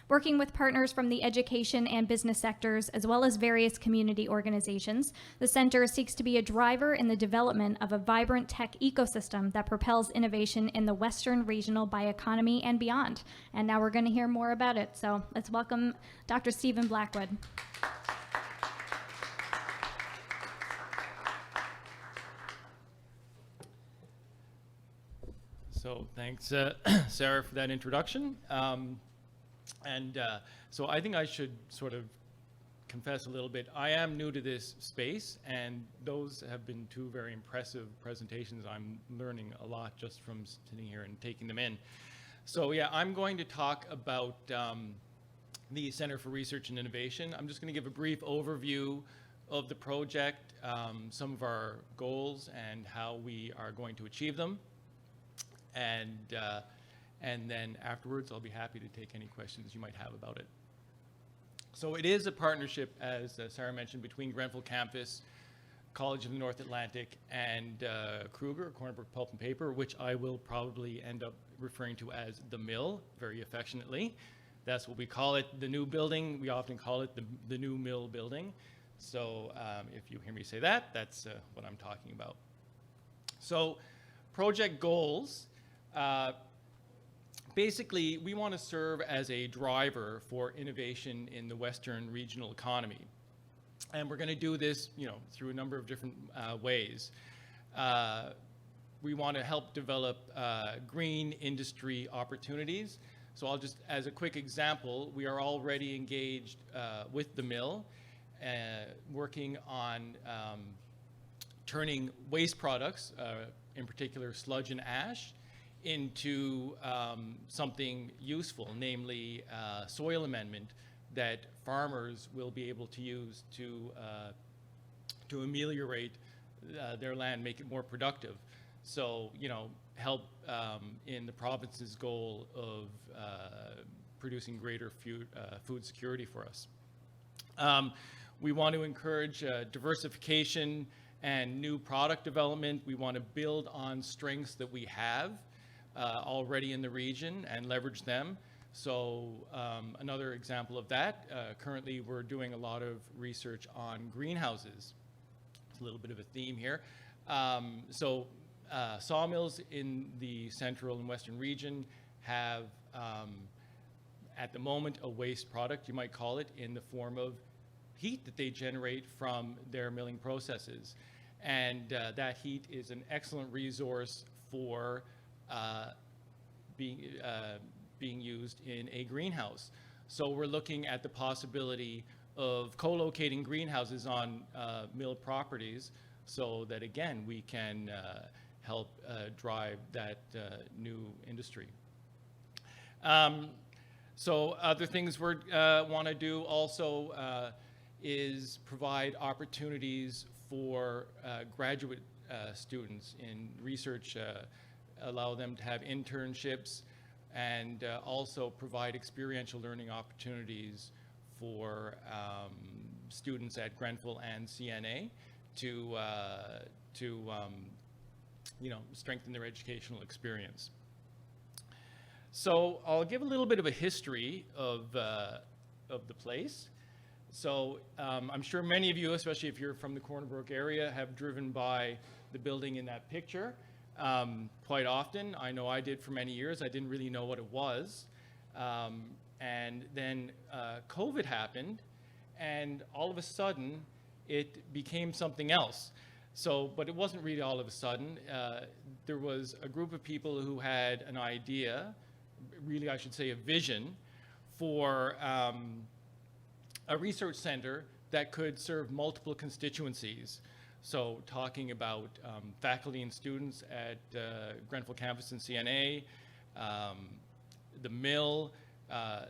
Working with partners from the education and business sectors, as well as various community organizations, the center seeks to be a driver in the development of a vibrant tech ecosystem that propels innovation in the Western regional bioeconomy and beyond. And now we're going to hear more about it. So let's welcome Dr. Stephen Blackwood. So thanks, Sarah, for that introduction. So I think I should sort of confess a little bit. I am new to this space, and those have been two very impressive presentations. I'm learning a lot just from sitting here and taking them in. So yeah, I'm going to talk about the Centre for Research and Innovation. I'm just going to give a brief overview of the project, some of our goals, and how we are going to achieve them. And then afterwards, I'll be happy to take any questions you might have about it. So it is a partnership, as Sarah mentioned, between Grenfell Campus, College of the North Atlantic, and Kruger, Corner Brook Pulp and Paper, which I will probably end up referring to as the Mill, very affectionately. That's what we call it, the new building. We often call it the new Mill building. So if you hear me say that, that's what I'm talking about. So project goals. Basically, we want to serve as a driver for innovation in the Western regional economy. And we're going to do this, through a number of different ways. We want to help develop green industry opportunities. So I'll just, as a quick example, we are already engaged with the Mill, working on turning waste products, in particular sludge and ash, into something useful, namely soil amendment that farmers will be able to use to ameliorate their land, make it more productive. So, help in the province's goal of producing greater food security for us. We want to encourage diversification and new product development. We want to build on strengths that we have already in the region and leverage them. So another example of that, currently we're doing a lot of research on greenhouses. It's a little bit of a theme here. Sawmills in the central and western region have, at the moment, a waste product, you might call it, in the form of heat that they generate from their milling processes. And that heat is an excellent resource for being used in a greenhouse. So we're looking at the possibility of co-locating greenhouses on mill properties so that, again, we can help drive that new industry. So other things we want to do also is provide opportunities for graduate students in research, allow them to have internships, and also provide experiential learning opportunities for students at Grenfell and CNA to strengthen their educational experience. So I'll give a little bit of a history of the place. So I'm sure many of you, especially if you're from the Corner Brook area, have driven by the building in that picture. quite often. I know I did for many years. I didn't really know what it was. And then COVID happened, and all of a sudden, it became something else. So, but it wasn't really all of a sudden. There was a group of people who had an idea, really I should say a vision, for a research center that could serve multiple constituencies. So talking about faculty and students at Grenfell Campus and CNA, the mill,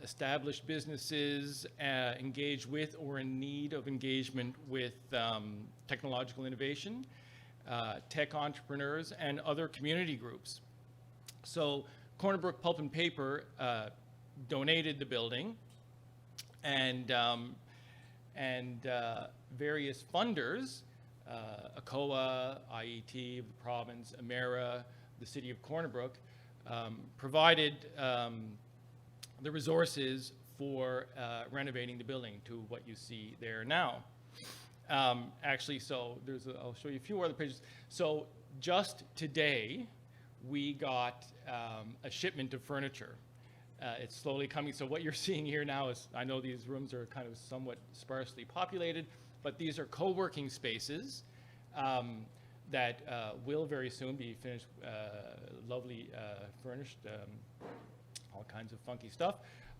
established businesses engaged with or in need of engagement with technological innovation, tech entrepreneurs, and other community groups. So Corner Brook Pulp and Paper donated the building, and various funders, ACOA, IET of the province, Emera, the city of Corner Brook, provided the resources for renovating the building to what you see there now. Actually, so I'll show you a few other pages. So just today, we got a shipment of furniture. It's slowly coming. So what you're seeing here now is, I know these rooms are kind of somewhat sparsely populated, but these are co-working spaces that will very soon be finished, lovely furnished, all kinds of funky stuff.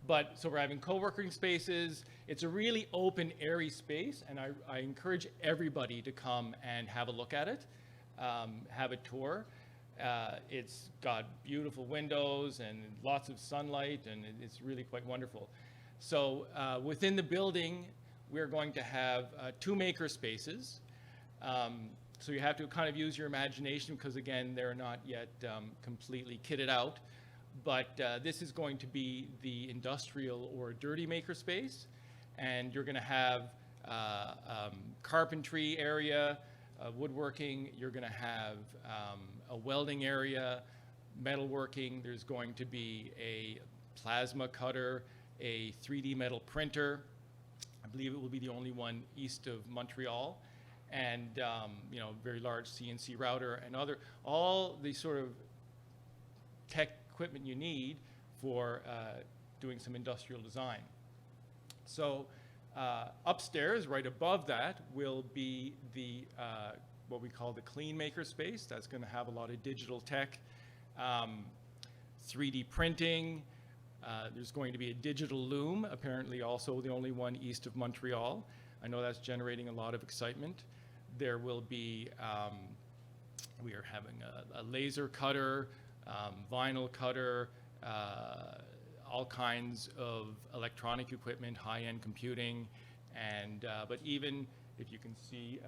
But so we're having co-working spaces. It's a really open, airy space, and I encourage everybody to come and have a look at it, have a tour. It's got beautiful windows and lots of sunlight, and it's really quite wonderful. So within the building, we're going to have 2 maker spaces. So you have to kind of use your imagination because, again, they're not yet completely kitted out. But this is going to be the industrial or dirty maker space. And you're going to have carpentry area, woodworking. You're going to have a welding area, metalworking. There's going to be a plasma cutter, a 3D metal printer. I believe it will be the only one east of Montreal. And you know, very large CNC router and all the sort of tech equipment you need for doing some industrial design. So upstairs, right above that, will be the what we call the clean maker space. That's going to have a lot of digital tech, 3D printing. There's going to be a digital loom, apparently also the only one east of Montreal. I know that's generating a lot of excitement. There will be, we are having a laser cutter, vinyl cutter, all kinds of electronic equipment, high-end computing, and but even if you can see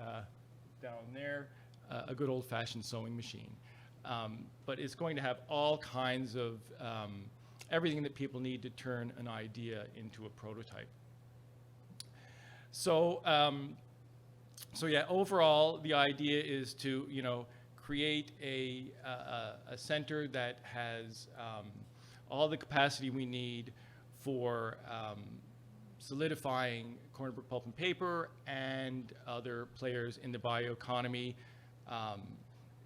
down there, a good old-fashioned sewing machine. But it's going to have all kinds of everything that people need to turn an idea into a prototype. So, so yeah, overall, the idea is to, you know, create a center that has all the capacity we need for solidifying Corner Brook Pulp and Paper and other players in the bioeconomy,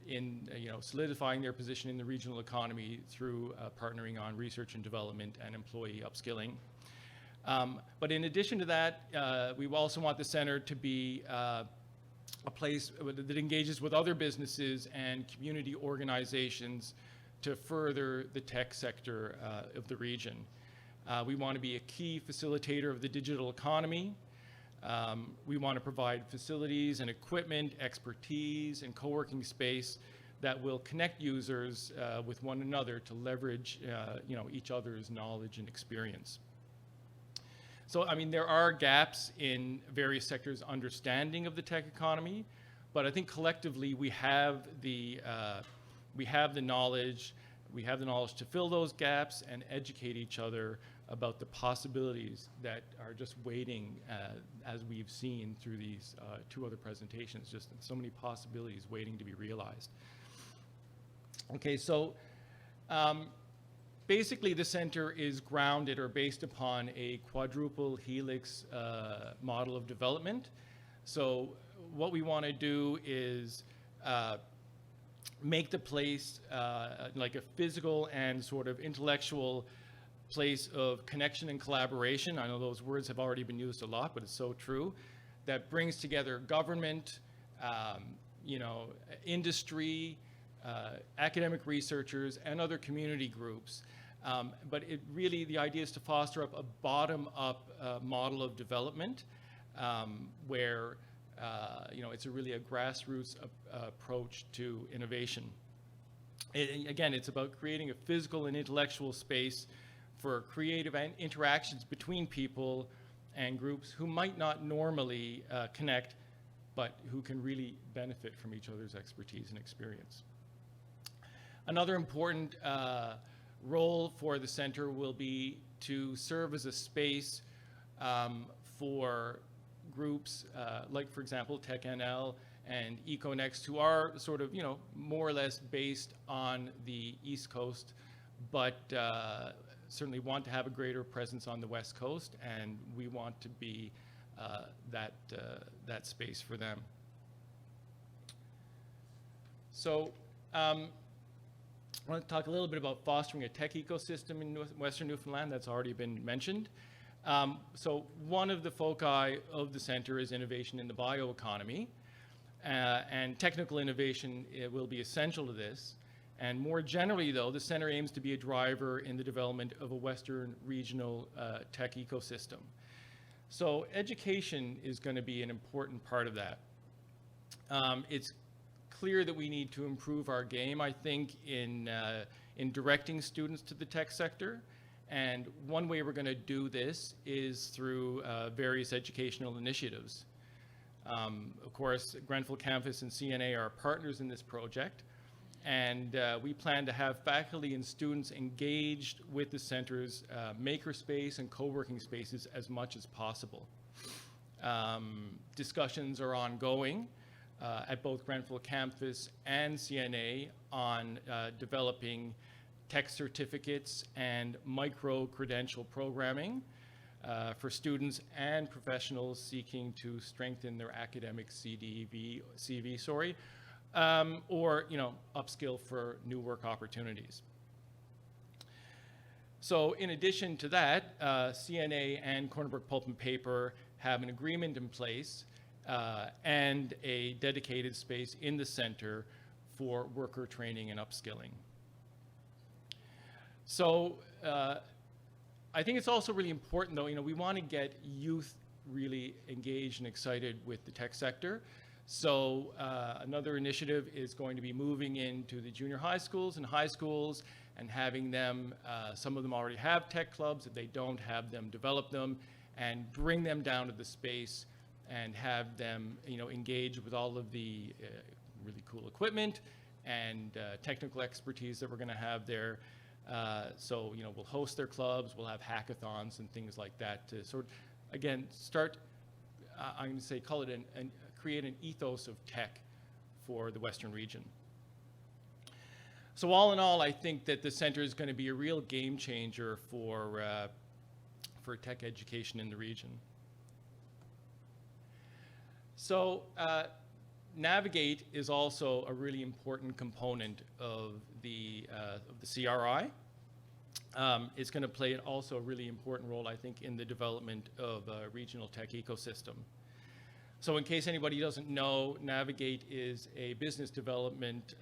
in solidifying their position in the regional economy through partnering on research and development and employee upskilling. But in addition to that, we also want the center to be a place that engages with other businesses and community organizations to further the tech sector of the region. We want to be a key facilitator of the digital economy. We want to provide facilities and equipment, expertise, and co-working space that will connect users with one another to leverage each other's knowledge and experience. So, I mean, there are gaps in various sectors' understanding of the tech economy, but I think collectively we have the knowledge. We have the knowledge to fill those gaps and educate each other about the possibilities that are just waiting, as we've seen through these 2 other presentations, just so many possibilities waiting to be realized. Okay, so basically the center is grounded or based upon a quadruple helix model of development. So what we want to do is make the place like a physical and sort of intellectual place of connection and collaboration. I know those words have already been used a lot, but it's so true. That brings together government, industry, academic researchers, and other community groups. But the idea is to foster up a bottom-up model of development where it's really a grassroots approach to innovation. Again, it's about creating a physical and intellectual space for creative interactions between people and groups who might not normally connect, but who can really benefit from each other's expertise and experience. Another important role for the center will be to serve as a space for groups like, for example, techNL and EcoNext, who are sort of, more or less based on the East Coast, but certainly want to have a greater presence on the West Coast, and we want to be that space for them. So I want to talk a little bit about fostering a tech ecosystem in Western Newfoundland. That's already been mentioned. So one of the foci of the center is innovation in the bioeconomy, and technical innovation will be essential to this. And more generally, though, the center aims to be a driver in the development of a Western regional tech ecosystem. So education is going to be an important part of that. It's clear that we need to improve our game, I think, in directing students to the tech sector. And one way we're going to do this is through various educational initiatives. Of course, Grenfell Campus and CNA are partners in this project. And we plan to have faculty and students engaged with the center's makerspace and co-working spaces as much as possible. Discussions are ongoing at both Grenfell Campus and CNA on developing tech certificates and micro-credential programming for students and professionals seeking to strengthen their academic CV, or upskill for new work opportunities. So in addition to that, CNA and Corner Brook Pulp and Paper have an agreement in place and a dedicated space in the center for worker training and upskilling. So I think it's also really important, though, we want to get youth really engaged and excited with the tech sector. So another initiative is going to be moving into the junior high schools and high schools and having them, some of them already have tech clubs. If they don't, have them develop them and bring them down to the space and have them engage with all of the really cool equipment and technical expertise that we're going to have there. So we'll host their clubs, we'll have hackathons and things like that to sort of, again, start, I'm going to say, call it create an ethos of tech for the Western region. So all in all, I think that the center is going to be a real game changer for tech education in the region. So Navigate is also a really important component of the CRI. It's going to play also a really important role, I think, in the development of a regional tech ecosystem. So in case anybody doesn't know, Navigate is a business development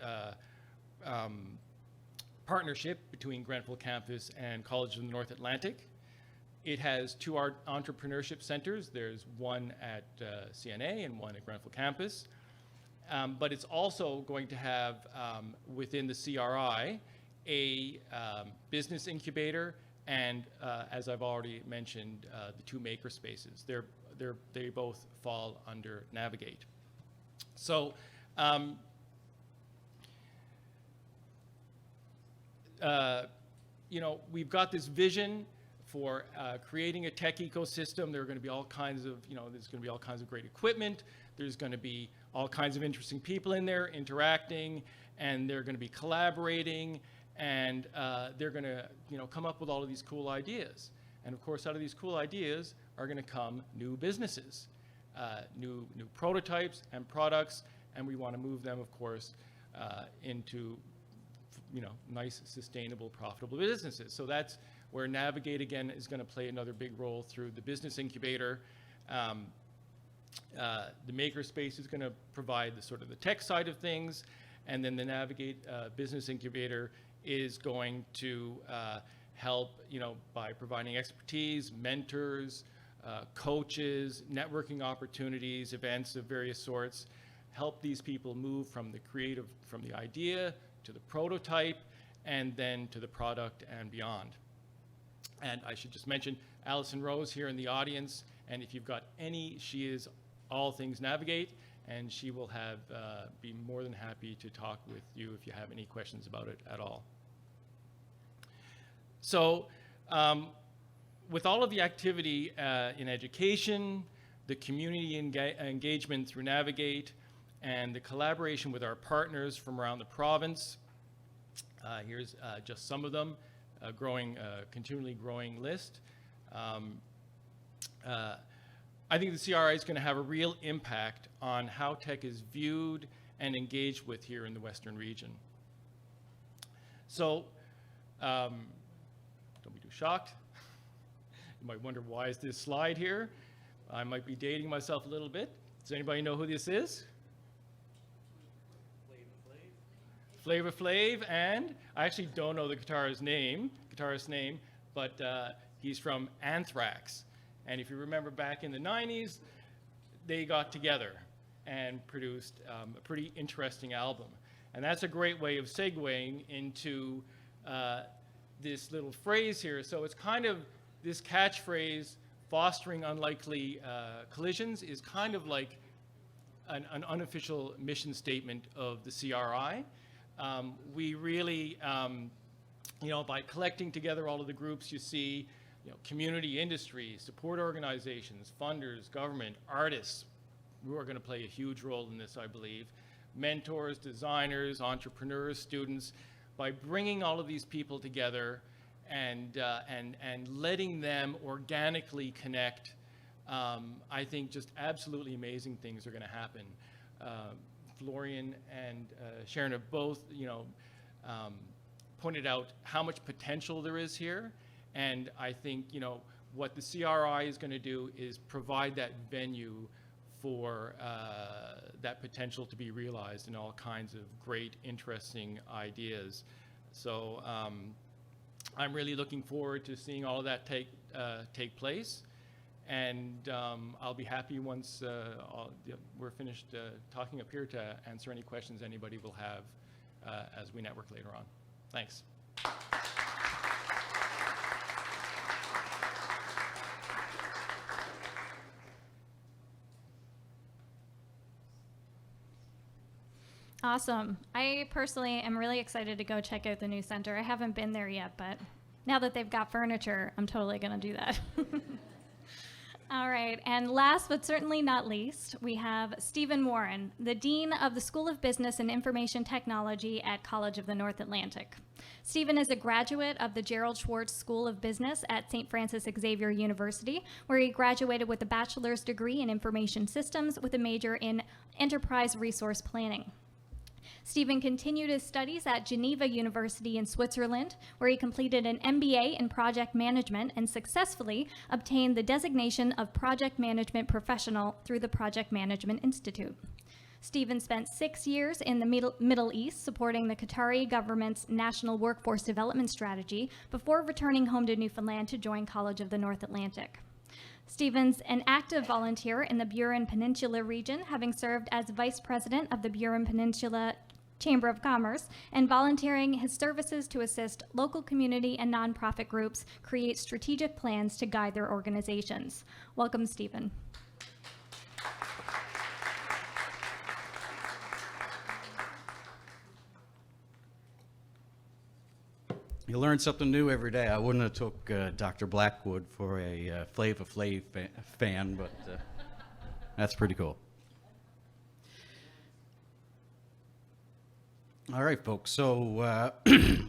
partnership between Grenfell Campus and College of the North Atlantic. It has two entrepreneurship centers. There's one at CNA and one at Grenfell Campus. But it's also going to have, within the CRI, a business incubator and, as I've already mentioned, the two maker spaces. They both fall under Navigate. So we've got this vision for creating a tech ecosystem. There are going to be all kinds of, there's going to be all kinds of great equipment. There's going to be all kinds of interesting people in there interacting, and they're going to be collaborating, and they're going to, come up with all of these cool ideas. And of course, out of these cool ideas are going to come new businesses, new prototypes and products, and we want to move them, of course, into nice, sustainable, profitable businesses. So that's where Navigate, again, is going to play another big role through the business incubator. The makerspace is going to provide the tech side of things, and then the Navigate business incubator is going to help, by providing expertise, mentors, coaches, networking opportunities, events of various sorts, help these people move from the idea to the prototype, and then to the product and beyond. And I should just mention Alison Rose here in the audience, and if you've got she is all things Navigate, and she will be more than happy to talk with you if you have any questions about it at all. So with all of the activity in education, the community engagement through Navigate, and the collaboration with our partners from around the province, here's just some of them, continually growing list. I think the CRI is going to have a real impact on how tech is viewed and engaged with here in the Western region. So, don't be too shocked. You might wonder, why is this slide here? I might be dating myself a little bit. Does anybody know who this is? Flavor Flav, and I actually don't know the guitarist's name, but he's from Anthrax. And if you remember back in the 90s, they got together and produced a pretty interesting album. And that's a great way of segueing into this little phrase here. So it's kind of this catchphrase, fostering unlikely collisions, is kind of like an unofficial mission statement of the CRI. We really, by collecting together all of the groups you see, community, industry, support organizations, funders, government, artists, who are going to play a huge role in this, I believe, mentors, designers, entrepreneurs, students, by bringing all of these people together and letting them organically connect, I think just absolutely amazing things are going to happen. Florian and Sharon have both, pointed out how much potential there is here, and I think, what the CRI is going to do is provide that venue for that potential to be realized in all kinds of great, interesting ideas. So I'm really looking forward to seeing all of that take place. And I'll be happy once we're finished talking up here to answer any questions anybody will have as we network later on. Thanks. Awesome. I personally am really excited to go check out the new center. I haven't been there yet, but now that they've got furniture, I'm totally going to do that. All right, and last but certainly not least, we have Stephen Warren, the Dean of the School of Business and Information Technology at College of the North Atlantic. Stephen is a graduate of the Gerald Schwartz School of Business at St. Francis Xavier University, where he graduated with a bachelor's degree in information systems with a major in enterprise resource planning. Stephen continued his studies at Geneva University in Switzerland, where he completed an MBA in project management and successfully obtained the designation of project management professional through the Project Management Institute. Stephen spent 6 years in the Middle East supporting the Qatari government's national workforce development strategy before returning home to Newfoundland to join College of the North Atlantic. Stephen's an active volunteer in the Burin Peninsula region, having served as vice president of the Burin Peninsula Chamber of Commerce and volunteering his services to assist local community and nonprofit groups create strategic plans to guide their organizations. Welcome, Stephen. You learn something new every day. I wouldn't have took Dr. Blackwood for a Flavor Flav fan, but that's pretty cool. All right, folks. So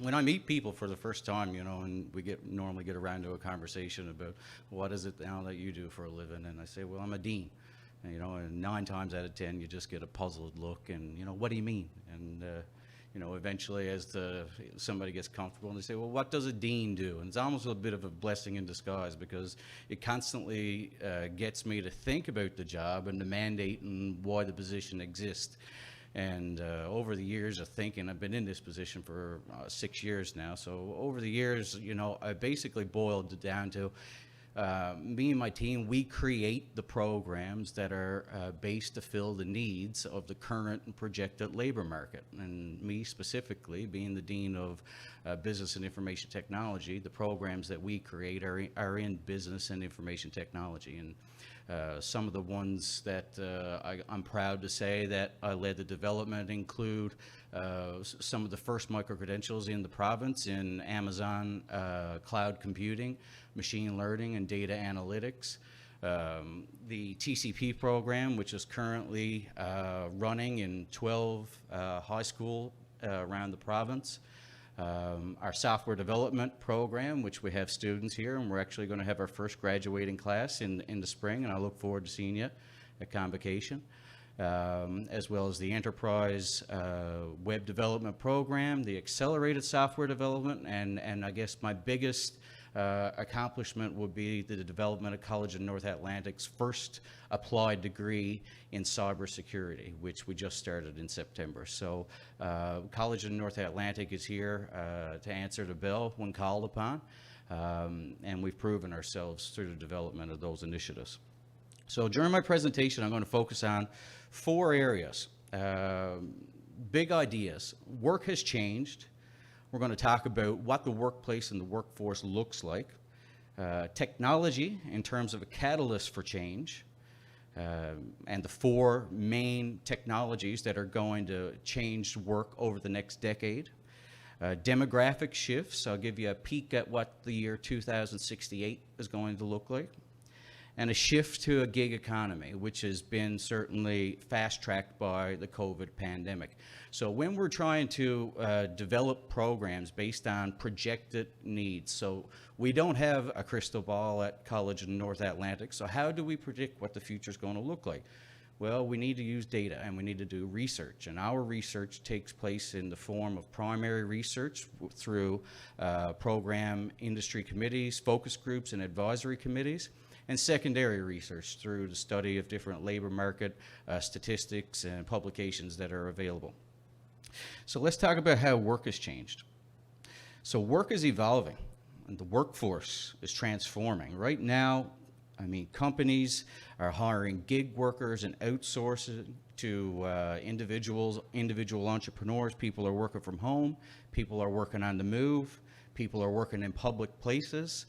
when I meet people for the first time, and we normally get around to a conversation about what is it now that you do for a living, and I say, well, I'm a dean. You know, and 9 times out of 10, you just get a puzzled look and, you know, what do you mean? And, you know, eventually as somebody gets comfortable and they say, well, what does a dean do? And it's almost a bit of a blessing in disguise, because it constantly gets me to think about the job and the mandate and why the position exists. And over the years of thinking, I've been in this position for 6 years now. So over the years, you know, I basically boiled it down to me and my team, we create the programs that are based to fill the needs of the current and projected labor market. And me specifically, being the Dean of Business and Information Technology, the programs that we create are in business and information technology. And some of the ones that I'm proud to say that I led the development include some of the first micro-credentials in the province in Amazon cloud computing, machine learning, and data analytics. The TCP program, which is currently running in 12 high school around the province. Our software development program, which we have students here, and we're actually going to have our first graduating class in the spring, and I look forward to seeing you at Convocation. As well as the enterprise web development program, the accelerated software development, and I guess my biggest accomplishment would be the development of College of North Atlantic's first applied degree in cybersecurity, which we just started in September. So College of North Atlantic is here to answer the bell when called upon, and we've proven ourselves through the development of those initiatives. So during my presentation, I'm going to focus on 4 areas. Big ideas. Work has changed. We're going to talk about what the workplace and the workforce looks like. Technology in terms of a catalyst for change. And the 4 main technologies that are going to change work over the next decade. Demographic shifts. I'll give you a peek at what the year 2068 is going to look like. And a shift to a gig economy, which has been certainly fast-tracked by the COVID pandemic. So when we're trying to develop programs based on projected needs, so we don't have a crystal ball at College of North Atlantic, so how do we predict what the future is going to look like? Well, we need to use data and we need to do research, and our research takes place in the form of primary research through program industry committees, focus groups, and advisory committees, and secondary research through the study of different labor market statistics and publications that are available. So let's talk about how work has changed. So work is evolving and the workforce is transforming. Right now, I mean, companies are hiring gig workers and outsourcing to individual entrepreneurs. People are working from home. People are working on the move. People are working in public places.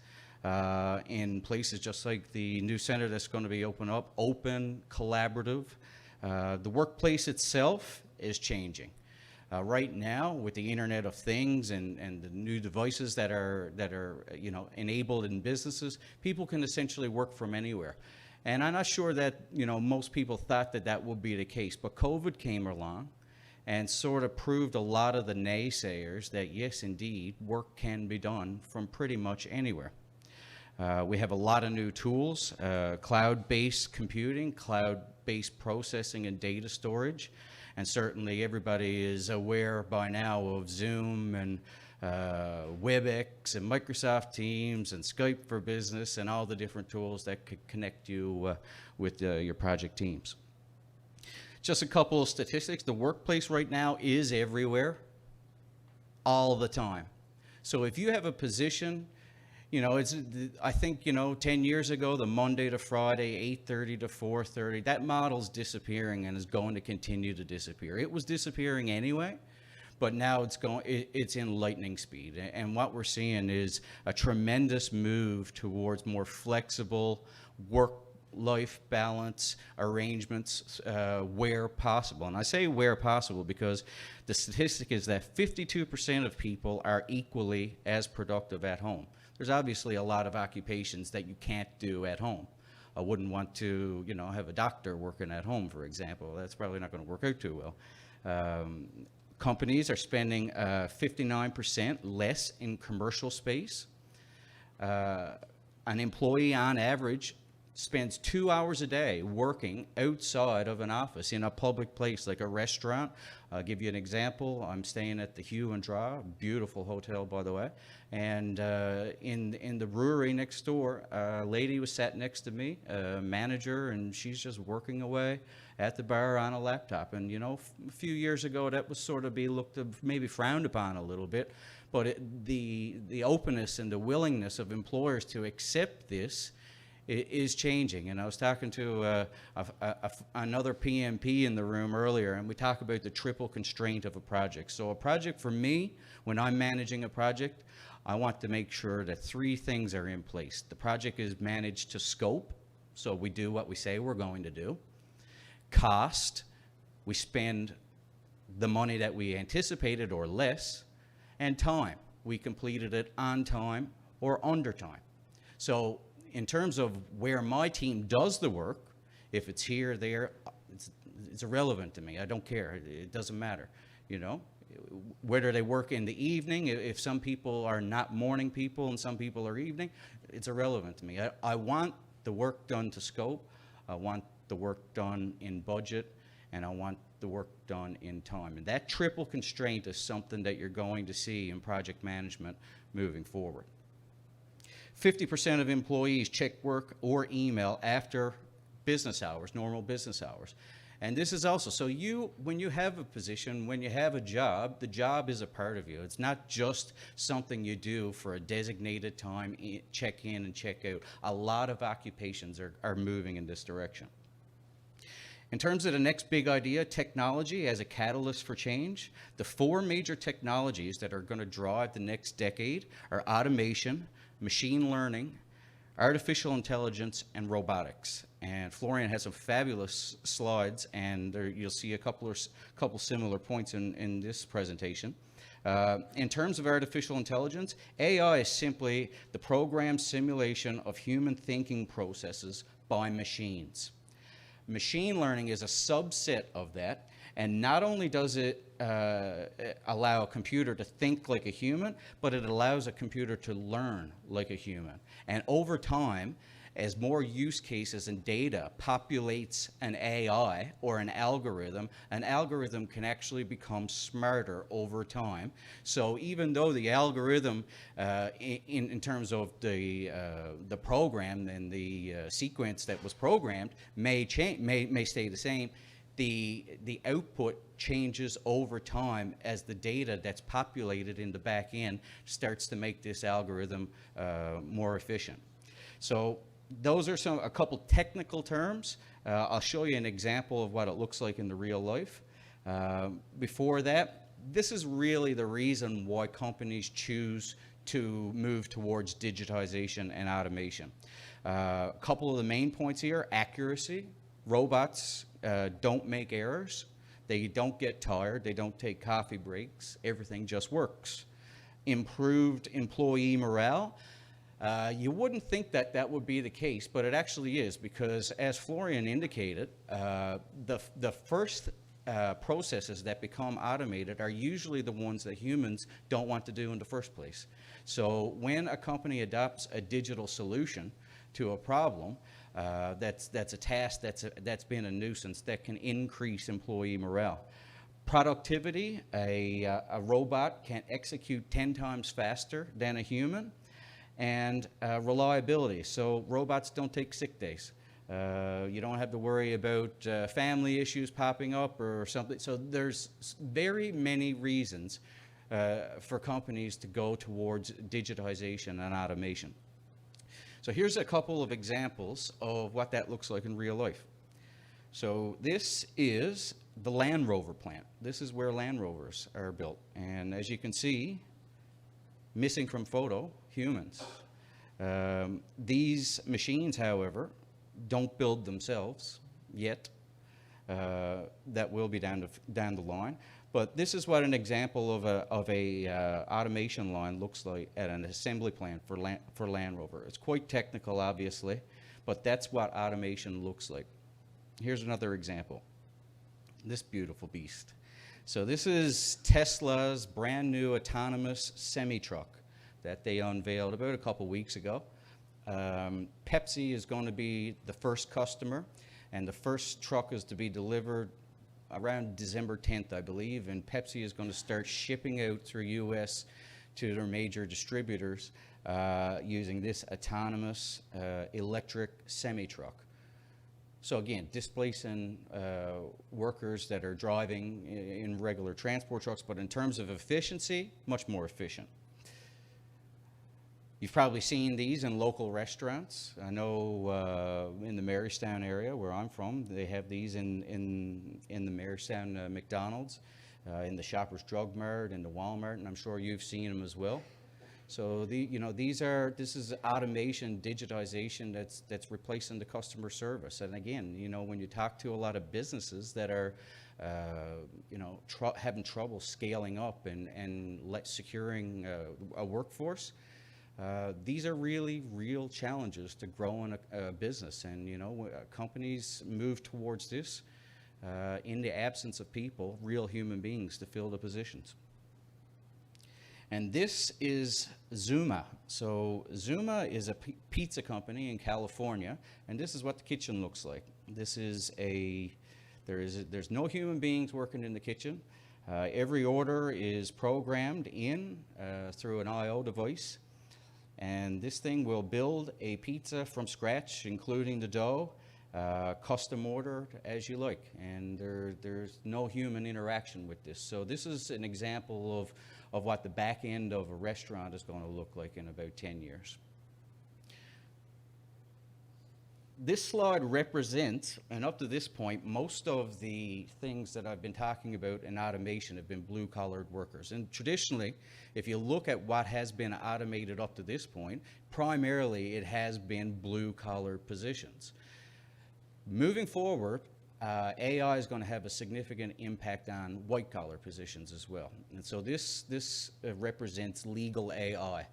In places just like the new center that's going to be open, collaborative. The workplace itself is changing. Right now, with the Internet of Things and the new devices that are you know, enabled in businesses, people can essentially work from anywhere. And I'm not sure that, you know, most people thought that that would be the case, but COVID came along and sort of proved a lot of the naysayers that yes, indeed, work can be done from pretty much anywhere. We have a lot of new tools, cloud-based computing, cloud-based processing and data storage, and certainly everybody is aware by now of Zoom and WebEx and Microsoft Teams and Skype for Business and all the different tools that could connect you with your project teams. Just a couple of statistics. The workplace right now is everywhere, all the time. So if you have a position, you know, I think, you know, 10 years ago, the Monday to Friday, 8:30 to 4:30, that model's disappearing and is going to continue to disappear. It was disappearing anyway, but now it's in lightning speed. And what we're seeing is a tremendous move towards more flexible work-life balance arrangements where possible. And I say where possible because the statistic is that 52% of people are equally as productive at home. There's obviously a lot of occupations that you can't do at home. I wouldn't want to, you know, have a doctor working at home, for example. That's probably not going to work out too well. Companies are spending 59% less in commercial space. An employee on average spends 2 hours a day working outside of an office in a public place like a restaurant. I'll give you an example. I'm staying at the Hue and Draw, beautiful hotel, by the way. And in the brewery next door, a lady was sat next to me, a manager, and she's just working away at the bar on a laptop. And you know, a few years ago, that was sort of maybe frowned upon a little bit. But the openness and the willingness of employers to accept this is changing. And I was talking to another PMP in the room earlier, and we talk about the triple constraint of a project. So a project for me, when I'm managing a project, I want to make sure that 3 things are in place. The project is managed to scope, so we do what we say we're going to do. Cost, we spend the money that we anticipated or less. And time, we completed it on time or under time. So in terms of where my team does the work, if it's here, there, it's irrelevant to me. I don't care. It doesn't matter, you know. Whether they work in the evening, if some people are not morning people and some people are evening, it's irrelevant to me. I want the work done to scope. I want the work done in budget, and I want the work done in time. And that triple constraint is something that you're going to see in project management moving forward. 50% of employees check work or email after business hours, normal business hours. And this is also, so when you have a position, when you have a job, the job is a part of you. It's not just something you do for a designated time, check in and check out. A lot of occupations are moving in this direction. In terms of the next big idea, technology as a catalyst for change, the 4 major technologies that are going to drive the next decade are automation, machine learning, artificial intelligence, and robotics. And Florian has some fabulous slides, and you'll see a couple similar points in this presentation. In terms of artificial intelligence, AI is simply the program simulation of human thinking processes by machines. Machine learning is a subset of that, and not only does it allow a computer to think like a human, but it allows a computer to learn like a human. And over time, as more use cases and data populates an AI or an algorithm can actually become smarter over time. So even though the algorithm, in terms of the program and the sequence that was programmed may stay the same, the output changes over time as the data that's populated in the back end starts to make this algorithm more efficient. So those are a couple technical terms. I'll show you an example of what it looks like in the real life. Before that, this is really the reason why companies choose to move towards digitization and automation. A couple of the main points here: accuracy. Robots don't make errors. They don't get tired. They don't take coffee breaks. Everything just works. Improved employee morale. You wouldn't think that that would be the case, but it actually is, because as Florian indicated, the first processes that become automated are usually the ones that humans don't want to do in the first place. So when a company adopts a digital solution to a problem, that's a task that's been a nuisance, that can increase employee morale. Productivity, a robot can execute 10 times faster than a human. And reliability, so robots don't take sick days. You don't have to worry about family issues popping up or something. So there's very many reasons for companies to go towards digitization and automation. So here's a couple of examples of what that looks like in real life. So this is the Land Rover plant. This is where Land Rovers are built. And as you can see, missing from photo, humans. These machines, however, don't build themselves yet. That will be down the line. But this is what an example of a automation line looks like at an assembly plant for Land Rover. It's quite technical, obviously, but that's what automation looks like. Here's another example. This beautiful beast. So this is Tesla's brand new autonomous semi-truck that they unveiled about a couple weeks ago. Pepsi is going to be the first customer, and the first truck is to be delivered around December 10th, I believe, and Pepsi is going to start shipping out through US to their major distributors using this autonomous electric semi-truck. So again, displacing workers that are driving in regular transport trucks, but in terms of efficiency, much more efficient. You've probably seen these in local restaurants. I know in the Marystown area where I'm from, they have these in the Marystown McDonald's, in the Shoppers Drug Mart, in the Walmart, and I'm sure you've seen them as well. So this is automation, digitization that's replacing the customer service. And again, when you talk to a lot of businesses that are having trouble scaling up and securing a workforce, these are really real challenges to growing a business. And companies move towards this in the absence of people, real human beings, to fill the positions. And this is Zuma. So Zuma is a pizza company in California, and this is what the kitchen looks like. This is there's no human beings working in the kitchen. Every order is programmed in through an I/O device, and this thing will build a pizza from scratch, including the dough, custom ordered as you like, and there's no human interaction with this. So this is an example of what the back end of a restaurant is going to look like in about 10 years. This slide represents, and up to this point, most of the things that I've been talking about in automation have been blue-collared workers. And traditionally, if you look at what has been automated up to this point, primarily it has been blue-collar positions. Moving forward, AI is going to have a significant impact on white-collar positions as well. And so this represents legal AI.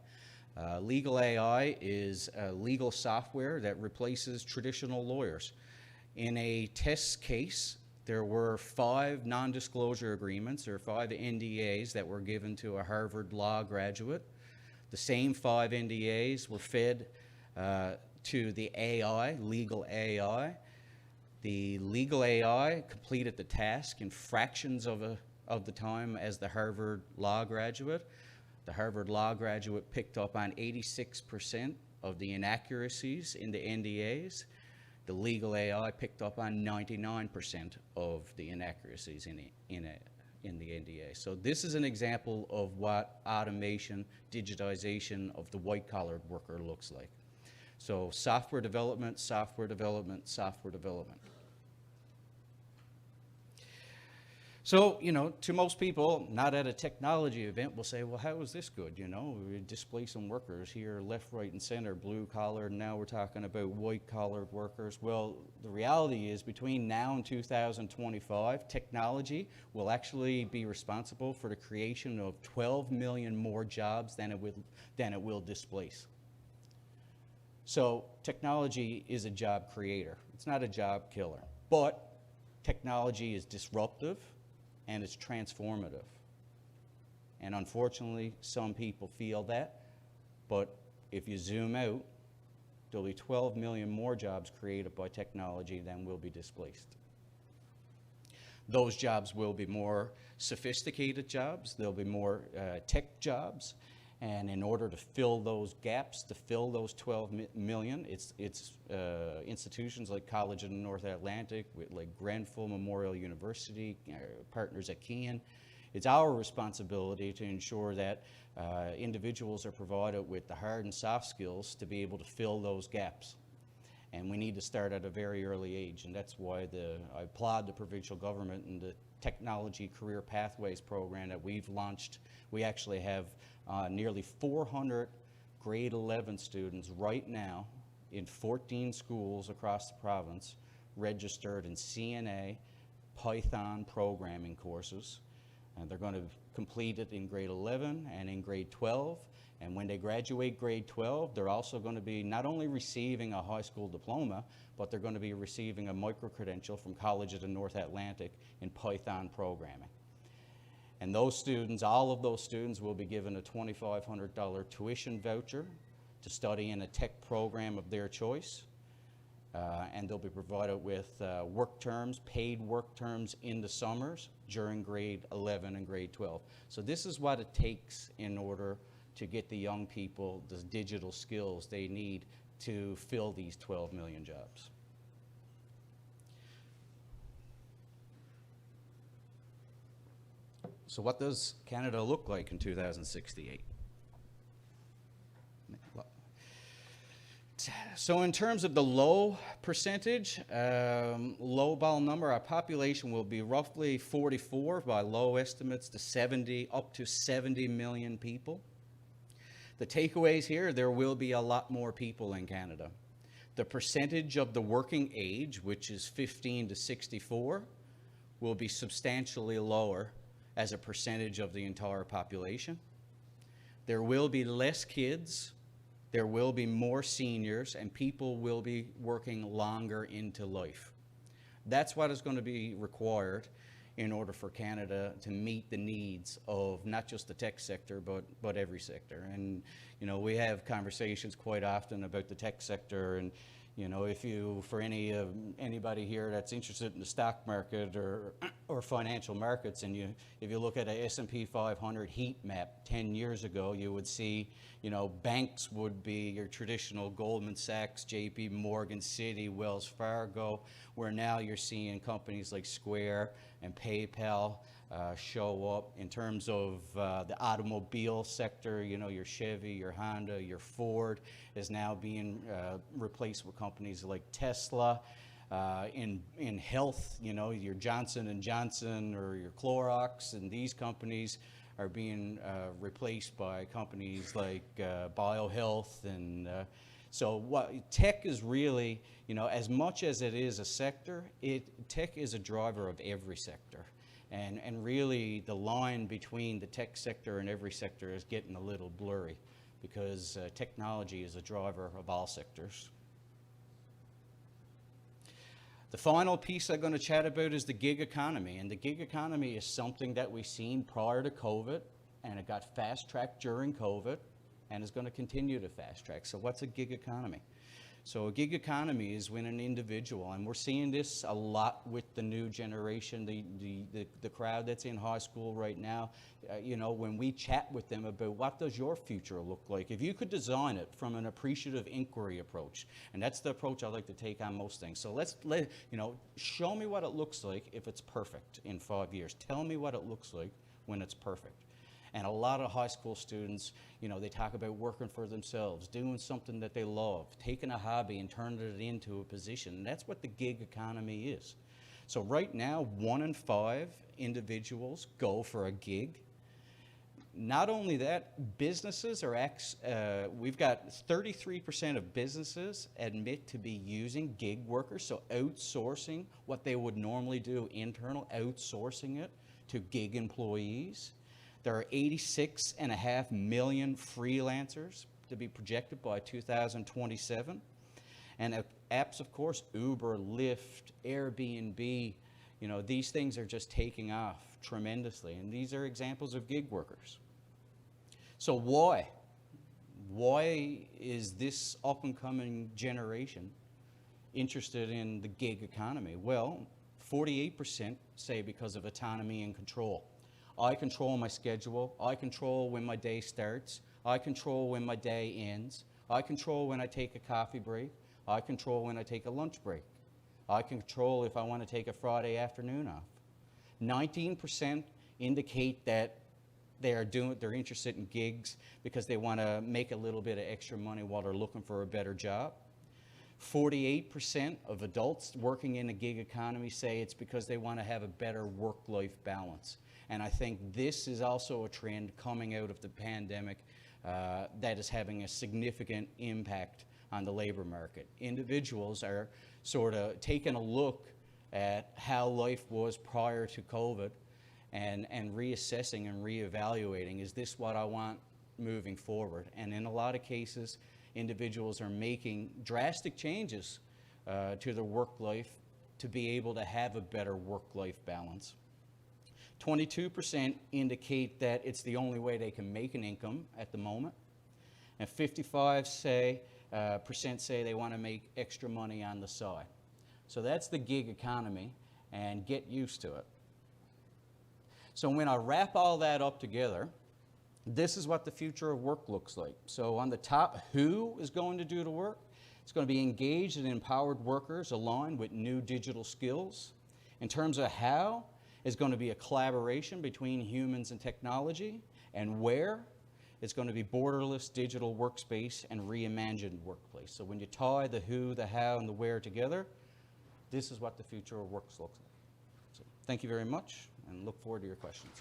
Legal AI is legal software that replaces traditional lawyers. In a test case, there were 5 non-disclosure agreements, or 5 NDAs that were given to a Harvard law graduate. The same 5 NDAs were fed to the AI, legal AI. The legal AI completed the task in fractions of the time as the Harvard law graduate. The Harvard law graduate picked up on 86% of the inaccuracies in the NDAs. The legal AI picked up on 99% of the inaccuracies in the NDA. So this is an example of what automation, digitization of the white-collar worker looks like. So software development, software development, software development. So, to most people, not at a technology event, will say, well, how is this good? We displace some workers here, left, right, and center, blue collar, and now we're talking about white collared workers. Well, the reality is between now and 2025, technology will actually be responsible for the creation of 12 million more jobs than it will displace. So technology is a job creator. It's not a job killer. But technology is disruptive and it's transformative. And unfortunately, some people feel that. But if you zoom out, there'll be 12 million more jobs created by technology than will be displaced. Those jobs will be more sophisticated jobs. There'll be more tech jobs. And in order to fill those gaps, to fill those 12 million, it's institutions like College of the North Atlantic, like Grenfell Memorial University, partners at Keene. It's our responsibility to ensure that individuals are provided with the hard and soft skills to be able to fill those gaps. And we need to start at a very early age, and that's why I applaud the provincial government and the Technology Career Pathways program that we've launched. We actually have nearly 400 grade 11 students right now in 14 schools across the province registered in CNA, Python programming courses. And they're going to complete it in grade 11 and in grade 12. And when they graduate grade 12, they're also going to be not only receiving a high school diploma, but they're going to be receiving a micro-credential from College of the North Atlantic in Python programming. And those students, all of those students, will be given a $2,500 tuition voucher to study in a tech program of their choice. And they'll be provided with work terms, paid work terms in the summers during grade 11 and grade 12. So this is what it takes in order to get the young people the digital skills they need to fill these 12 million jobs. So what does Canada look like in 2068? So in terms of the low percentage, low ball number, our population will be roughly 44 by low estimates to 70, up to 70 million people. The takeaways here, there will be a lot more people in Canada. The percentage of the working age, which is 15 to 64, will be substantially lower as a percentage of the entire population. There will be less kids. There will be more seniors, and people will be working longer into life. That's what is going to be required in order for Canada to meet the needs of not just the tech sector, but every sector. And, you know, we have conversations quite often about the tech sector, and, you know, if you, for anybody here that's interested in the stock market or financial markets, and if you look at a S&P 500 heat map 10 years ago, you would see, you know, banks would be your traditional Goldman Sachs, JP Morgan, Citi, Wells Fargo, where now you're seeing companies like Square and PayPal show up. In terms of the automobile sector, you know, your Chevy, your Honda, your Ford is now being replaced with companies like Tesla. In health, you know, your Johnson & Johnson or your Clorox, and these companies are being replaced by companies like BioHealth. And so what tech is really, you know, as much as it is a sector, tech is a driver of every sector. And really the line between the tech sector and every sector is getting a little blurry, because technology is a driver of all sectors. The final piece I'm going to chat about is the gig economy. And the gig economy is something that we've seen prior to COVID, and it got fast-tracked during COVID, and is going to continue to fast-track. So what's a gig economy? So a gig economy is when an individual, and we're seeing this a lot with the new generation, the crowd that's in high school right now, you know, when we chat with them about what does your future look like, if you could design it from an appreciative inquiry approach, and that's the approach I like to take on most things. So you know, show me what it looks like if it's perfect in 5 years. Tell me what it looks like when it's perfect. And a lot of high school students, you know, they talk about working for themselves, doing something that they love, taking a hobby and turning it into a position. And that's what the gig economy is. So right now, 1 in 5 individuals go for a gig. Not only that, businesses are, we've got 33% of businesses admit to be using gig workers, so outsourcing what they would normally do internal, outsourcing it to gig employees. There are 86.5 million freelancers to be projected by 2027. And apps, of course, Uber, Lyft, Airbnb, you know, these things are just taking off tremendously. And these are examples of gig workers. So why? Why is this up-and-coming generation interested in the gig economy? Well, 48% say because of autonomy and control. I control my schedule. I control when my day starts. I control when my day ends. I control when I take a coffee break. I control when I take a lunch break. I control if I want to take a Friday afternoon off. 19% indicate that they're interested in gigs because they want to make a little bit of extra money while they're looking for a better job. 48% of adults working in a gig economy say it's because they want to have a better work-life balance. And I think this is also a trend coming out of the pandemic that is having a significant impact on the labor market. Individuals are sort of taking a look at how life was prior to COVID and reassessing and reevaluating, is this what I want moving forward? And in a lot of cases, individuals are making drastic changes to their work life to be able to have a better work-life balance. 22% indicate that it's the only way they can make an income at the moment. and 55% say they want to make extra money on the side. So that's the gig economy, and get used to it. So when I wrap all that up together, this is what the future of work looks like. So on the top, who is going to do the work? It's going to be engaged and empowered workers aligned with new digital skills. In terms of how, it's going to be a collaboration between humans and technology. And where, it's going to be borderless digital workspace and reimagined workplace. So when you tie the who, the how, and the where together, this is what the future of work looks like. So thank you very much, and look forward to your questions.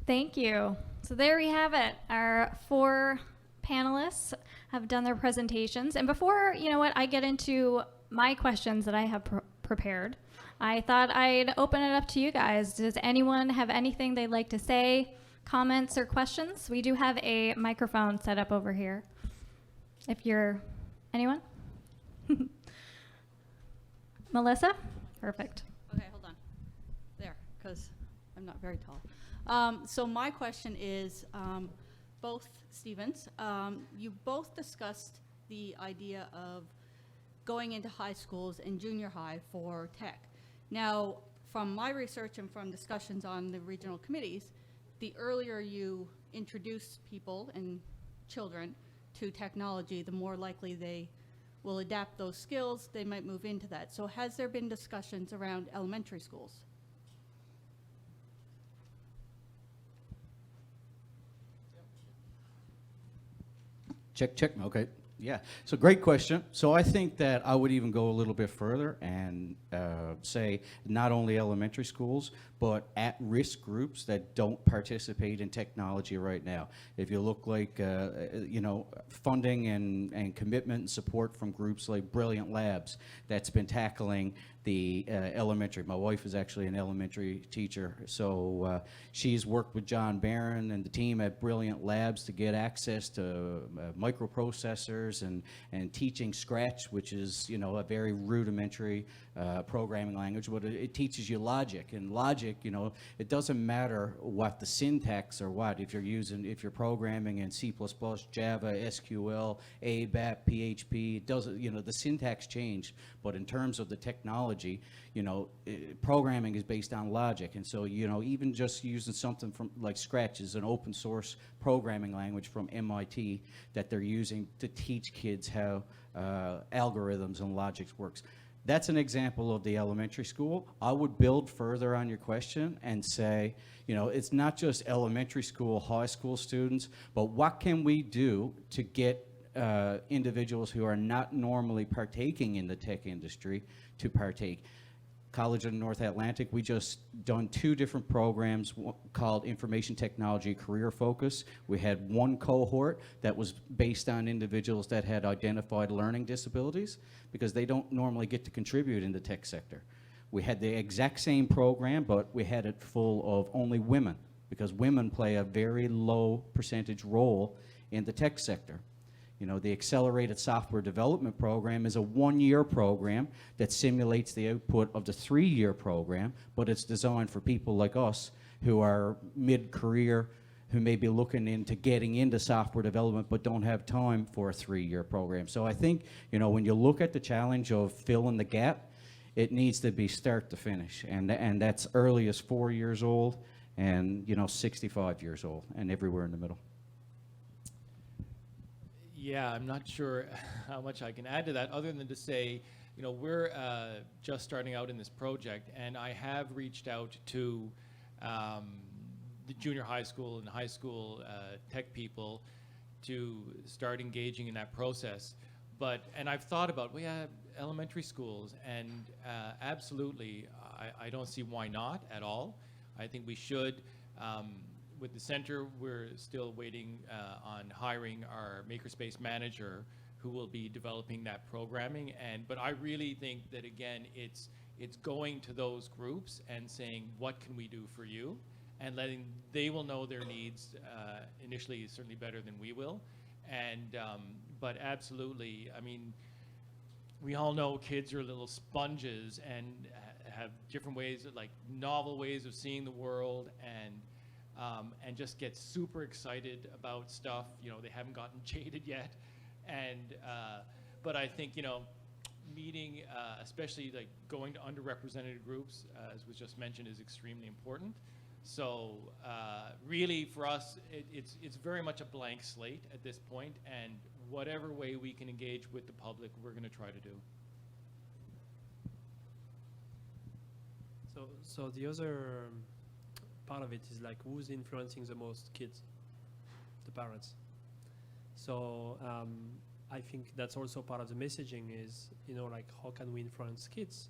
Thank you. So there we have it. Our 4 panelists have done their presentations. And before, I get into my questions that I have prepared, I thought I'd open it up to you guys. Does anyone have anything they'd like to say, comments or questions? We do have a microphone set up over here. If you're, anyone? Melissa? Perfect. Okay, hold on. There, because I'm not very tall. So my question is, both Stevens, you both discussed the idea of going into high schools and junior high for tech. Now, from my research and from discussions on the regional committees, the earlier you introduce people and children to technology, the more likely they will adapt those skills, they might move into that. So has there been discussions around elementary schools? Check, check. Okay. Yeah. So great question. So I think that I would even go a little bit further and say not only elementary schools, but at-risk groups that don't participate in technology right now. If you look like, funding and commitment and support from groups like Brilliant Labs that's been tackling the elementary. My wife is actually an elementary teacher, so she's worked with John Barron and the team at Brilliant Labs to get access to microprocessors and teaching Scratch, which is, a very rudimentary programming language, but it teaches you logic. And logic, it doesn't matter what the syntax or what, if you're programming in C++, Java, SQL, ABAP, PHP, it doesn't, the syntax changed, but in terms of the technology, programming is based on logic. And so, even just using something from like Scratch is an open source programming language from MIT that they're using to teach kids how algorithms and logic works. That's an example of the elementary school. I would build further on your question and say, it's not just elementary school, high school students, but what can we do to get individuals who are not normally partaking in the tech industry to partake? College of the North Atlantic, we just done 2 different programs called Information Technology Career Focus. We had one cohort that was based on individuals that had identified learning disabilities because they don't normally get to contribute in the tech sector. We had the exact same program, but we had it full of only women because women play a very low percentage role in the tech sector. The Accelerated Software Development Program is a 1-year program that simulates the output of the 3-year program, but it's designed for people like us who are mid-career, who may be looking into getting into software development but don't have time for a 3-year program. So I think, when you look at the challenge of filling the gap, it needs to be start to finish, and that's early as 4 years old and, 65 years old and everywhere in the middle. Yeah, I'm not sure how much I can add to that other than to say, we're just starting out in this project, and I have reached out to the junior high school and high school tech people to start engaging in that process. And I've thought about, we have elementary schools, and absolutely, I don't see why not at all. I think we should. With the center, we're still waiting on hiring our makerspace manager who will be developing that programming. But I really think that, again, it's going to those groups and saying, what can we do for you? And they will know their needs initially, certainly better than we will. But absolutely, we all know kids are little sponges and have different ways, like novel ways of seeing the world, and just get super excited about stuff. You know, they haven't gotten jaded yet, and but I think, you know, meeting, especially like going to underrepresented groups, as was just mentioned, is extremely important. So really for us, it's very much a blank slate at this point, and whatever way we can engage with the public, we're going to try to do. So the other part of it is like, who's influencing the most kids? The parents. So I think that's also part of the messaging is, you know, like how can we influence kids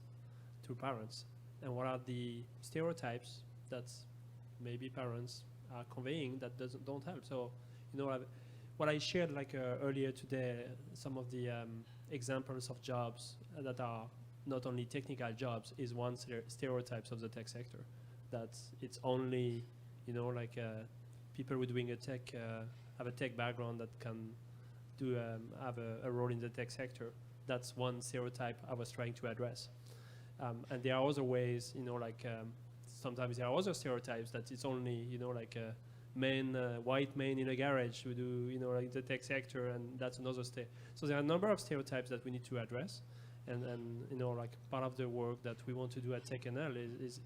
through parents? And what are the stereotypes that maybe parents are conveying that don't help? So, you know, what I shared like earlier today, some of the examples of jobs that are not only technical jobs is one stereotypes of the tech sector. That it's only, you know, like people who are doing a tech, have a tech background that can do have a role in the tech sector. That's one stereotype I was trying to address. And there are other ways, you know, like sometimes there are other stereotypes that it's only, you know, like a man, white man in a garage who do, you know, like the tech sector, and that's another So there are a number of stereotypes that we need to address. And you know, like part of the work that we want to do at techNL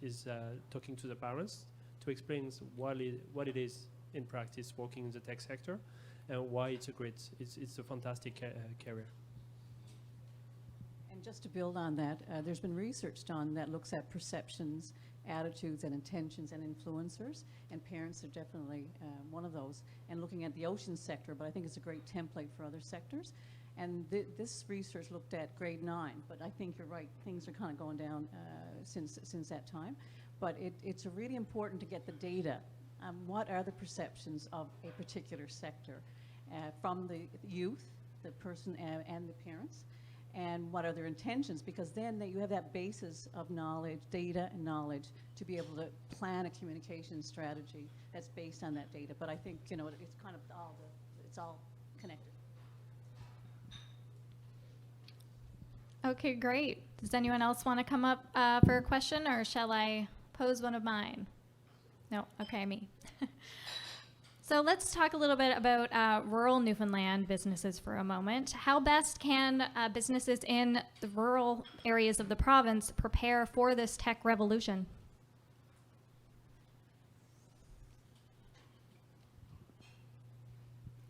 is talking to the parents to explain what it is in practice working in the tech sector, and why it's a fantastic career. And just to build on that, there's been research done that looks at perceptions, attitudes, and intentions, and influencers, and parents are definitely one of those. And looking at the ocean sector, but I think it's a great template for other sectors. And this research looked at grade 9, but I think you're right, things are kind of going down since that time. But it's really important to get the data. What are the perceptions of a particular sector from the youth, the person, and the parents? And what are their intentions? Because then you have that basis of knowledge, data and knowledge, to be able to plan a communication strategy that's based on that data. But I think, you know, it's kind of it's all connected. Okay, great. Does anyone else want to come up for a question, or shall I pose one of mine? No? Okay, me. So let's talk a little bit about rural Newfoundland businesses for a moment. How best can businesses in the rural areas of the province prepare for this tech revolution?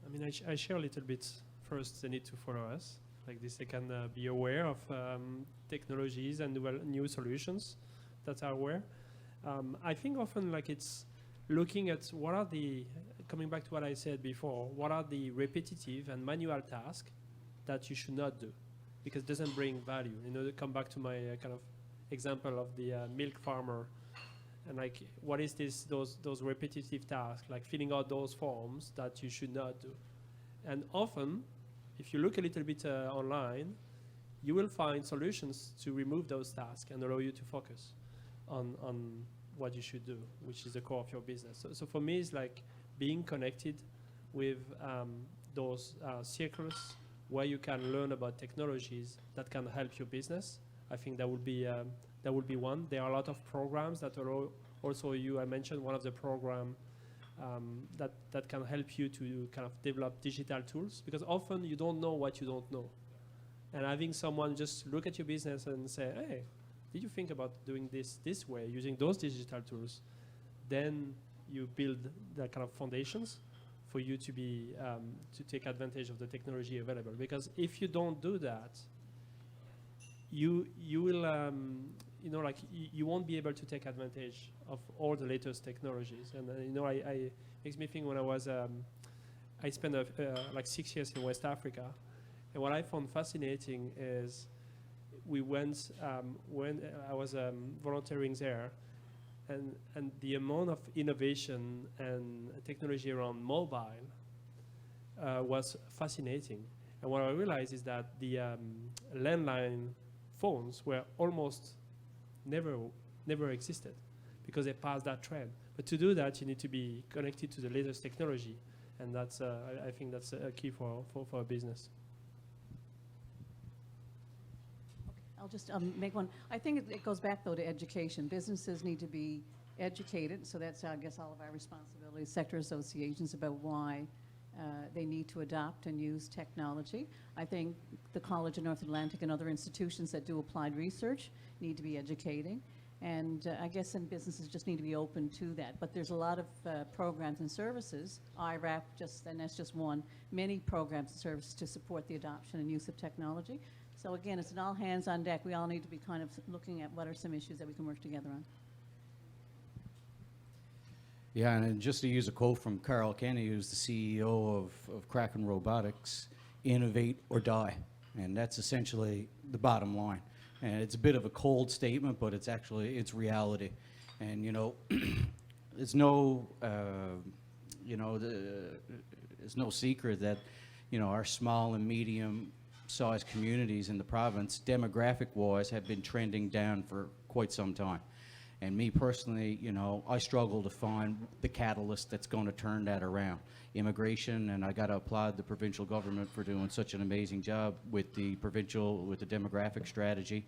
I mean, I share a little bit first the need to follow us. Like this, they can be aware of technologies and new solutions that are aware. I think often like it's looking at what are the, coming back to what I said before, what are the repetitive and manual tasks that you should not do because it doesn't bring value. You know, to come back to my kind of example of the milk farmer, and like what is those repetitive tasks, like filling out those forms that you should not do. And often, if you look a little bit online, you will find solutions to remove those tasks and allow you to focus on what you should do, which is the core of your business. So for me, it's like being connected with those circles where you can learn about technologies that can help your business. I think that would be one. There are a lot of programs that allow also you. I mentioned one of the program that can help you to kind of develop digital tools, because often you don't know what you don't know. And having someone just look at your business and say, hey, did you think about doing this way, using those digital tools? Then you build the kind of foundations for you to be to take advantage of the technology available. Because if you don't do that, you will you know, like you won't be able to take advantage of all the latest technologies. And you know, I makes me think when I was I spent like 6 years in West Africa, and what I found fascinating is we went when I was volunteering there, and the amount of innovation and technology around mobile was fascinating. And what I realized is that the landline phones were almost never existed because they passed that trend. But to do that, you need to be connected to the latest technology, and that's I think that's a key for a business. I'll just make one. I think it goes back, though, to education. Businesses need to be educated, so that's, I guess, all of our responsibilities, sector associations, about why they need to adopt and use technology. I think the College of North Atlantic and other institutions that do applied research need to be educating. And I guess some businesses just need to be open to that. But there's a lot of programs and services, IRAP, and that's just one, many programs and services to support the adoption and use of technology. So again, it's an all hands on deck. We all need to be kind of looking at what are some issues that we can work together on. Yeah, and just to use a quote from Carl Kenny, who's the CEO of Kraken Robotics, innovate or die. And that's essentially the bottom line. And it's a bit of a cold statement, but it's actually, it's reality. And, you know, it's no, it's no secret that, you know, our small and medium-sized communities in the province, demographic-wise, have been trending down for quite some time. And me personally, you know, I struggle to find the catalyst that's going to turn that around. Immigration, and I got to applaud the provincial government for doing such an amazing job with the demographic strategy.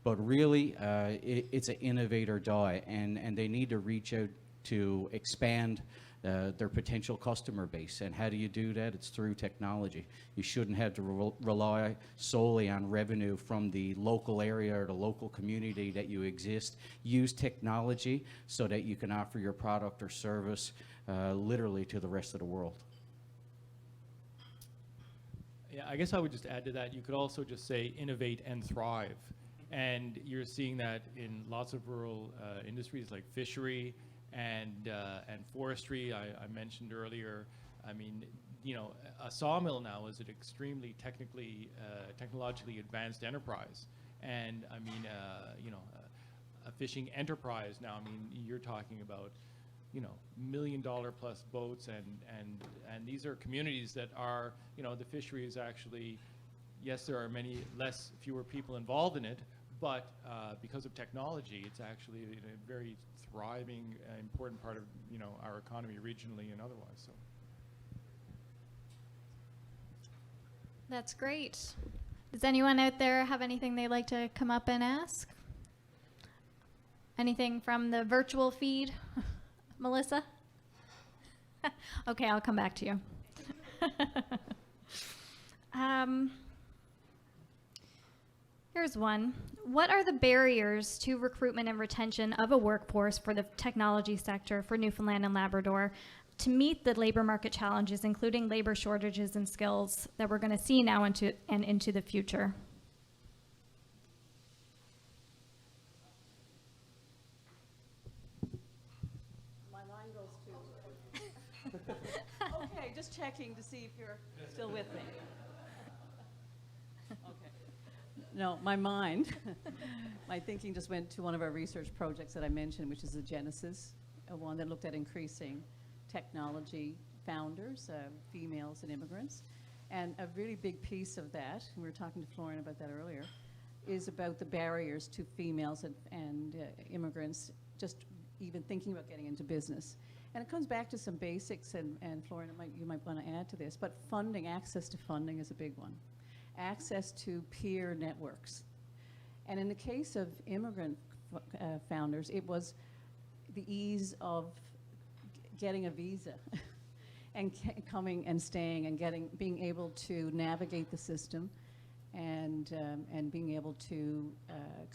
But really, it's an innovate or die, and they need to reach out to expand their potential customer base. And how do you do that? It's through technology. You shouldn't have to rely solely on revenue from the local area or the local community that you exist. Use technology so that you can offer your product or service literally to the rest of the world. Yeah, I guess I would just add to that, you could also just say innovate and thrive. And you're seeing that in lots of rural industries like fishery and forestry. I mentioned earlier, I mean, you know, a sawmill now is an extremely technologically advanced enterprise. And I mean, you know, a fishing enterprise now, I mean, you're talking about, you know, $1 million plus boats, and these are communities that are, you know, the fishery is actually, yes, there are fewer people involved in it, but because of technology, it's actually a very thriving, important part of, you know, our economy regionally and otherwise. So. That's great. Does anyone out there have anything they'd like to come up and ask? Anything from the virtual feed? Melissa? Okay, I'll come back to you. Here's one. What are the barriers to recruitment and retention of a workforce for the technology sector for Newfoundland and Labrador to meet the labor market challenges, including labor shortages and skills that we're going to see now into the future? My line goes to. Okay, just checking to see if you're still with me. No, my thinking just went to one of our research projects that I mentioned, which is the Genesis, one that looked at increasing technology founders, females and immigrants. And a really big piece of that, and we were talking to Florian about that earlier, is about the barriers to females and immigrants just even thinking about getting into business. And it comes back to some basics, and Florian, you might want to add to this, but funding, access to funding is a big one. Access to peer networks. And in the case of immigrant founders, it was the ease of getting a visa and coming and staying and being able to navigate the system and being able to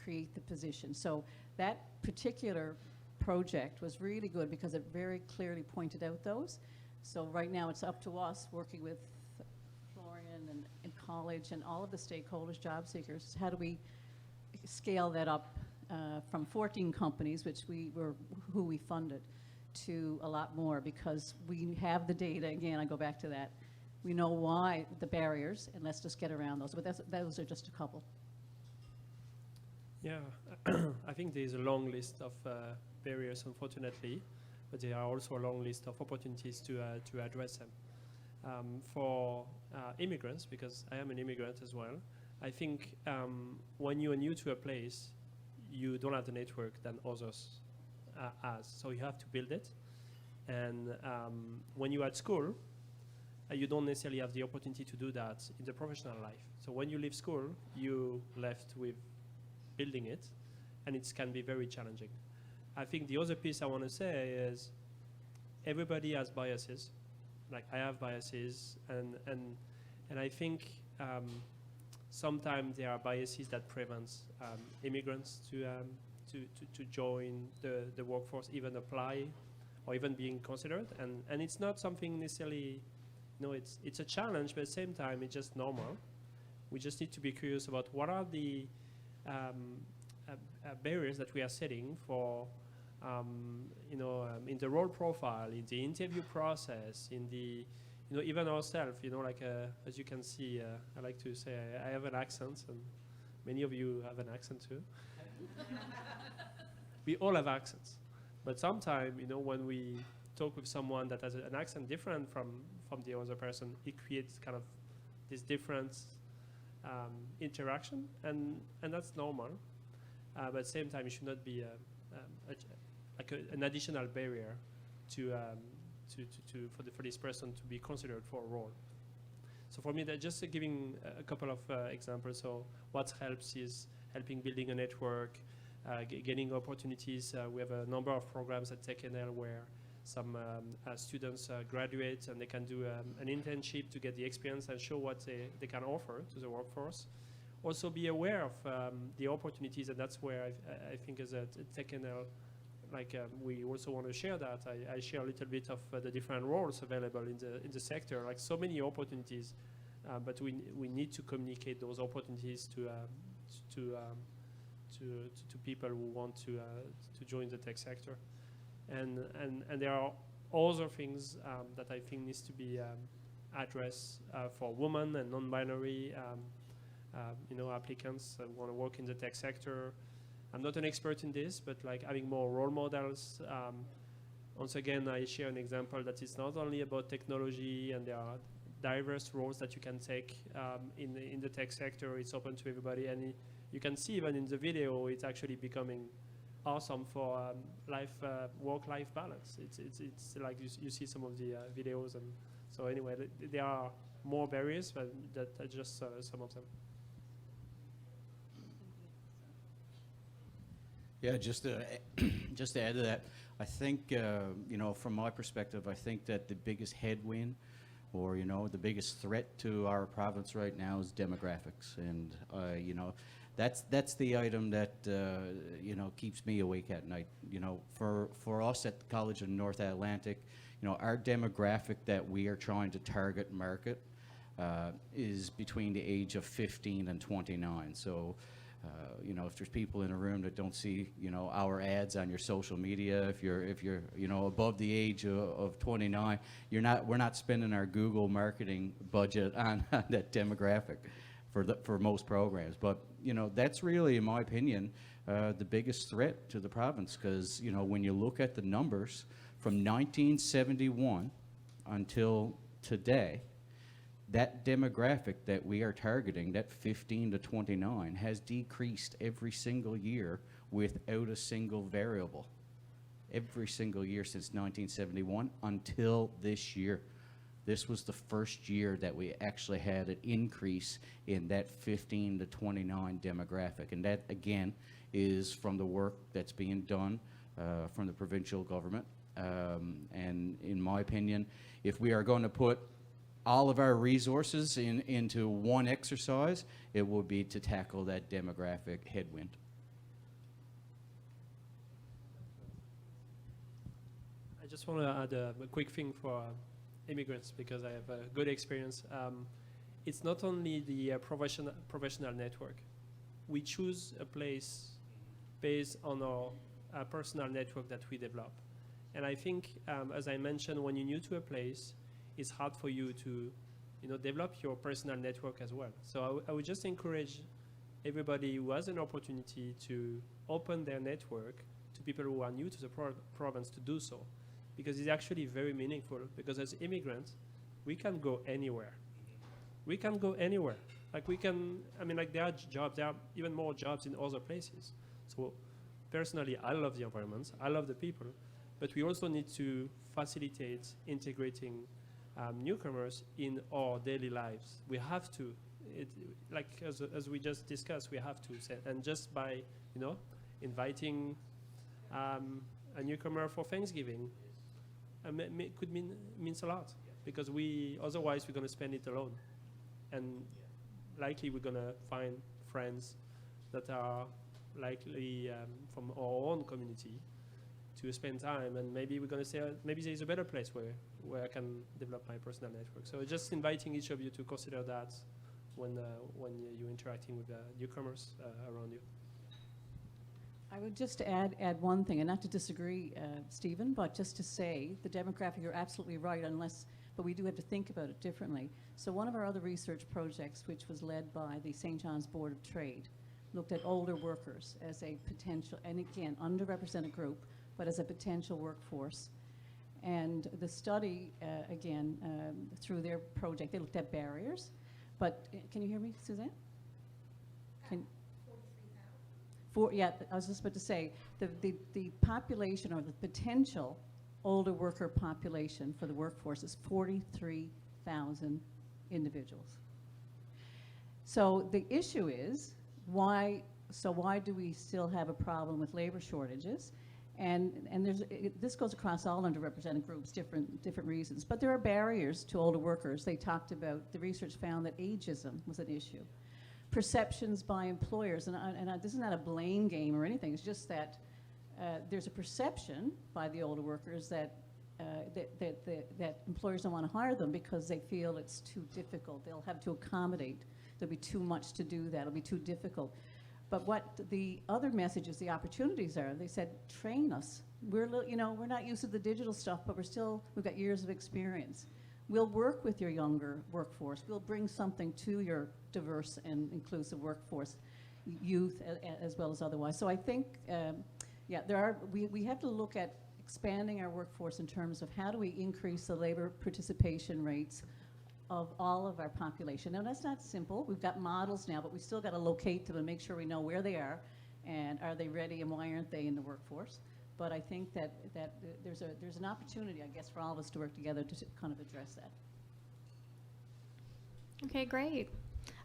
create the position. So that particular project was really good because it very clearly pointed out those. So right now it's up to us working with Florian and college and all of the stakeholders, job seekers. How do we scale that up from 14 companies, which who we funded, to a lot more, because we have the data. Again, I go back to that. We know why the barriers, and let's just get around those. But those are just a couple. Yeah, I think there is a long list of barriers, unfortunately, but there are also a long list of opportunities to address them. For immigrants, because I am an immigrant as well, I think when you are new to a place, you don't have the network that others has, so you have to build it. And when you're at school, you don't necessarily have the opportunity to do that in the professional life. So when you leave school, you left with building it, and it can be very challenging. I think the other piece I want to say is everybody has biases. Like I have biases, and I think sometimes there are biases that prevents immigrants to join the workforce, even apply, or even being considered. And it's not something necessarily, it's a challenge, but at the same time, it's just normal. We just need to be curious about what are the barriers that we are setting for, in the role profile, in the interview process, in the, even ourselves, like as you can see, I like to say I have an accent, and many of you have an accent too. We all have accents, but sometimes, when we talk with someone that has an accent different from the other person, it creates kind of this different interaction, and that's normal. But at the same time, it should not be an additional barrier for this person to be considered for a role. So for me, that just giving a couple of examples. So what helps is helping building a network, getting opportunities. We have a number of programs at techNL where some students graduate and they can do an internship to get the experience and show what they can offer to the workforce. Also be aware of the opportunities, and that's where I think as a techNL, we also want to share that. I share a little bit of the different roles available in the sector, like so many opportunities, but we need to communicate those opportunities to people who want to join the tech sector, and there are other things that I think needs to be addressed for women and non-binary applicants that want to work in the tech sector. I'm not an expert in this, but like having more role models. Once again, I share an example that it's not only about technology, and there are diverse roles that you can take in the tech sector. It's open to everybody, and you can see even in the video, it's actually becoming awesome for work-life balance. It's like you see some of the videos, and so anyway, there are more barriers, but that are just some of them. Yeah, just to add to that, I think, from my perspective, I think that the biggest headwind or, the biggest threat to our province right now is demographics. And, that's the item that, keeps me awake at night. For us at the College of North Atlantic, our demographic that we are trying to target market is between the age of 15 and 29. So, if there's people in a room that don't see, our ads on your social media, if you're, above the age of 29, we're not spending our Google marketing budget on that demographic for most programs. But, that's really, in my opinion, the biggest threat to the province, because, when you look at the numbers from 1971 until today, that demographic that we are targeting, that 15 to 29, has decreased every single year without a single variable. Every single year since 1971 until this year. This was the first year that we actually had an increase in that 15 to 29 demographic. And that, again, is from the work that's being done from the provincial government. And in my opinion, if we are going to put all of our resources into one exercise, it would be to tackle that demographic headwind. I just want to add a quick thing for immigrants, because I have a good experience. It's not only the professional network. We choose a place based on our personal network that we develop. And I think, as I mentioned, when you're new to a place, it's hard for you to, develop your personal network as well. So I would just encourage everybody who has an opportunity to open their network to people who are new to the province to do so, because it's actually very meaningful. Because as immigrants, we can go anywhere. We can go anywhere. There are jobs. There are even more jobs in other places. So personally, I love the environment. I love the people, but we also need to facilitate integrating newcomers in our daily lives. We have to. like as we just discussed, we have to say, and just by inviting a newcomer for Thanksgiving, means a lot, because otherwise we're going to spend it alone, and likely we're going to find friends that are likely from our own community to spend time, and maybe we're going to say maybe there's a better place where I can develop my personal network. So just inviting each of you to consider that when you're interacting with newcomers around you. I would just add one thing, and not to disagree, Stephen, but just to say the demographic, you're absolutely right, but we do have to think about it differently. So one of our other research projects, which was led by the St. John's Board of Trade, looked at older workers as a potential, and again, underrepresented group, but as a potential workforce. And the study, again, through their project, they looked at barriers. But can you hear me, Suzanne? Yeah, I was just about to say, the population, or the potential older worker population for the workforce is 43,000 individuals. So the issue is, why do we still have a problem with labor shortages? And this goes across all underrepresented groups, different reasons. But there are barriers to older workers. They talked about, the research found that ageism was an issue. Perceptions by employers, and this is not a blame game or anything, it's just that there's a perception by the older workers that employers don't want to hire them because they feel it's too difficult. They'll have to accommodate. There'll be too much to do that. It'll be too difficult. But what the other messages, the opportunities are, they said, train us. We're not used to the digital stuff, but we've got years of experience. We'll work with your younger workforce. We'll bring something to your diverse and inclusive workforce, youth as well as otherwise. So I think, we have to look at expanding our workforce in terms of how do we increase the labor participation rates of all of our population. Now that's not simple. We've got models now, but we still got to locate them and make sure we know where they are, and are they ready, and why aren't they in the workforce? But I think that there's an opportunity, I guess, for all of us to work together to kind of address that. Okay, great.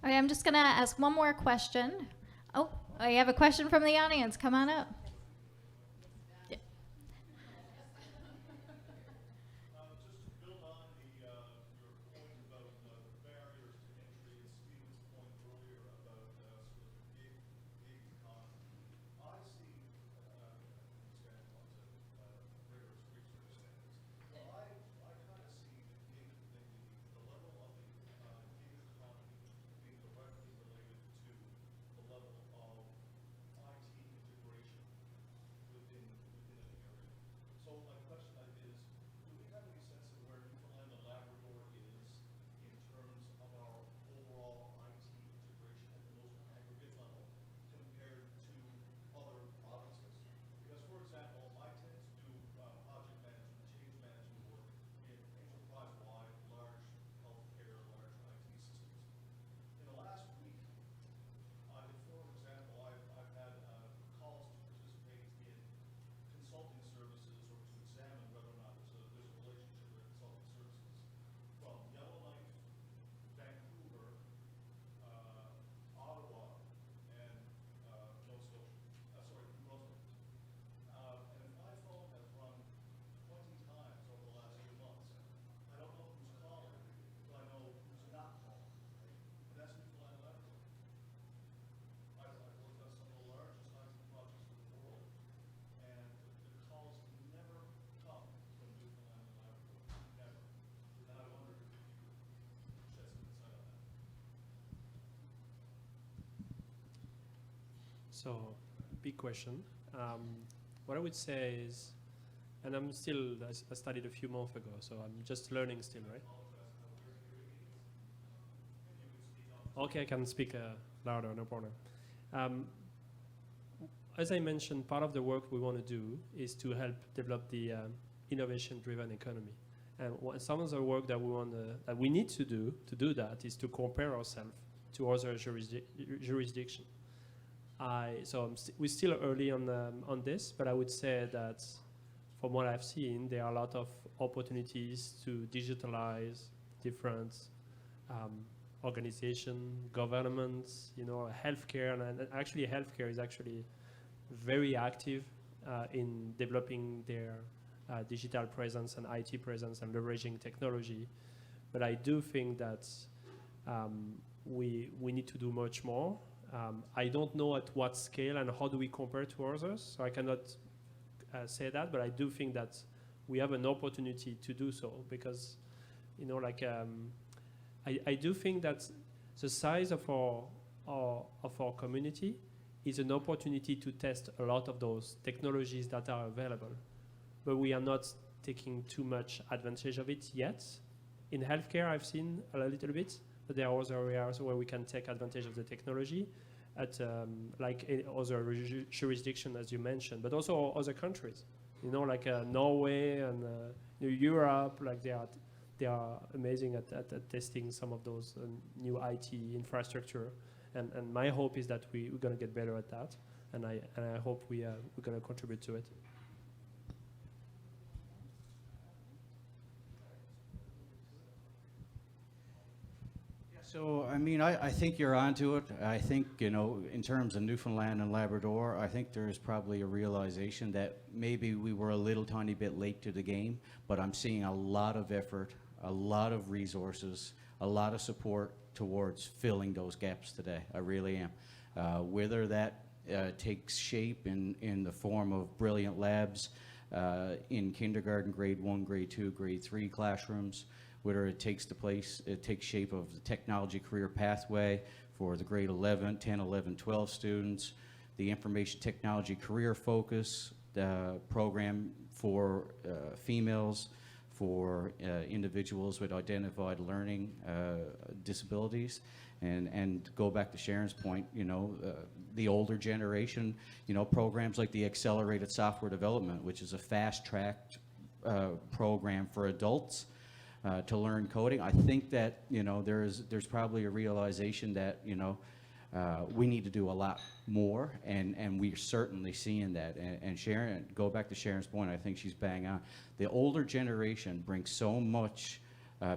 All right, I'm just going to ask one more question. Oh, I have a question from the audience. Come on up. Yeah. Just to build on your point about barriers to entry, and Stephen's point earlier about sort of the gig economy, I see rigorous research standards. But I kind of see the level of the gig economy being directly related to the level of IT integration within an area. So my question is, do we have any sense of where Newfoundland and Labrador is in terms of our overall IT integration at the most aggregate level compared to other provinces? Because, for example, I tend to do project management, change management work in enterprise-wide, large healthcare, large IT systems. In the last week, for example, I've had calls to participate in consulting services or to examine whether or not there's a relationship with consulting services from Yellowknife, Vancouver, Ottawa, and Nova Scotia. New Brunswick. And my phone has rung 20 times over the last few months. I don't know who's calling, but I know who's not calling. And that's Newfoundland and Labrador. I've worked on some of the largest IT projects in the world, and the calls never come from Newfoundland and Labrador. Never. And I wondered if you could shed some insight on that. So, big question. What I would say is, and I studied a few months ago, so I'm just learning still, right? Okay, I can speak louder, no problem. As I mentioned, part of the work we want to do is to help develop the innovation-driven economy. And some of the work that we need to do that is to compare ourselves to other jurisdictions. We're still early on this, but I would say that from what I've seen, there are a lot of opportunities to digitalize different organization, governments, healthcare, and actually healthcare is actually very active in developing their digital presence and IT presence and leveraging technology. But I do think that we need to do much more. I don't know at what scale and how do we compare to others, so I cannot say that, but I do think that we have an opportunity to do so because, I do think that the size of our community is an opportunity to test a lot of those technologies that are available, but we are not taking too much advantage of it yet. In healthcare, I've seen a little bit, but there are other areas where we can take advantage of the technology at like in other jurisdictions, as you mentioned, but also other countries, like Norway and Europe, like they are amazing at testing some of those new IT infrastructure. And my hope is that we're going to get better at that, and I hope we're going to contribute to it. So, I mean, I think you're onto it. I think, in terms of Newfoundland and Labrador, I think there's probably a realization that maybe we were a little tiny bit late to the game, but I'm seeing a lot of effort, a lot of resources, a lot of support towards filling those gaps today. I really am. Whether that takes shape in the form of brilliant labs in kindergarten, grade 1, grade 2, grade 3 classrooms, whether it takes shape of the technology career pathway for the grade 11, 10, 11, 12 students, the information technology career focus program for females, for individuals with identified learning disabilities, and go back to Sharon's point, the older generation, programs like the Accelerated Software Development, which is a fast-tracked program for adults to learn coding. I think that there's probably a realization that we need to do a lot more, and we're certainly seeing that. And Sharon, go back to Sharon's point, I think she's bang on. The older generation brings so much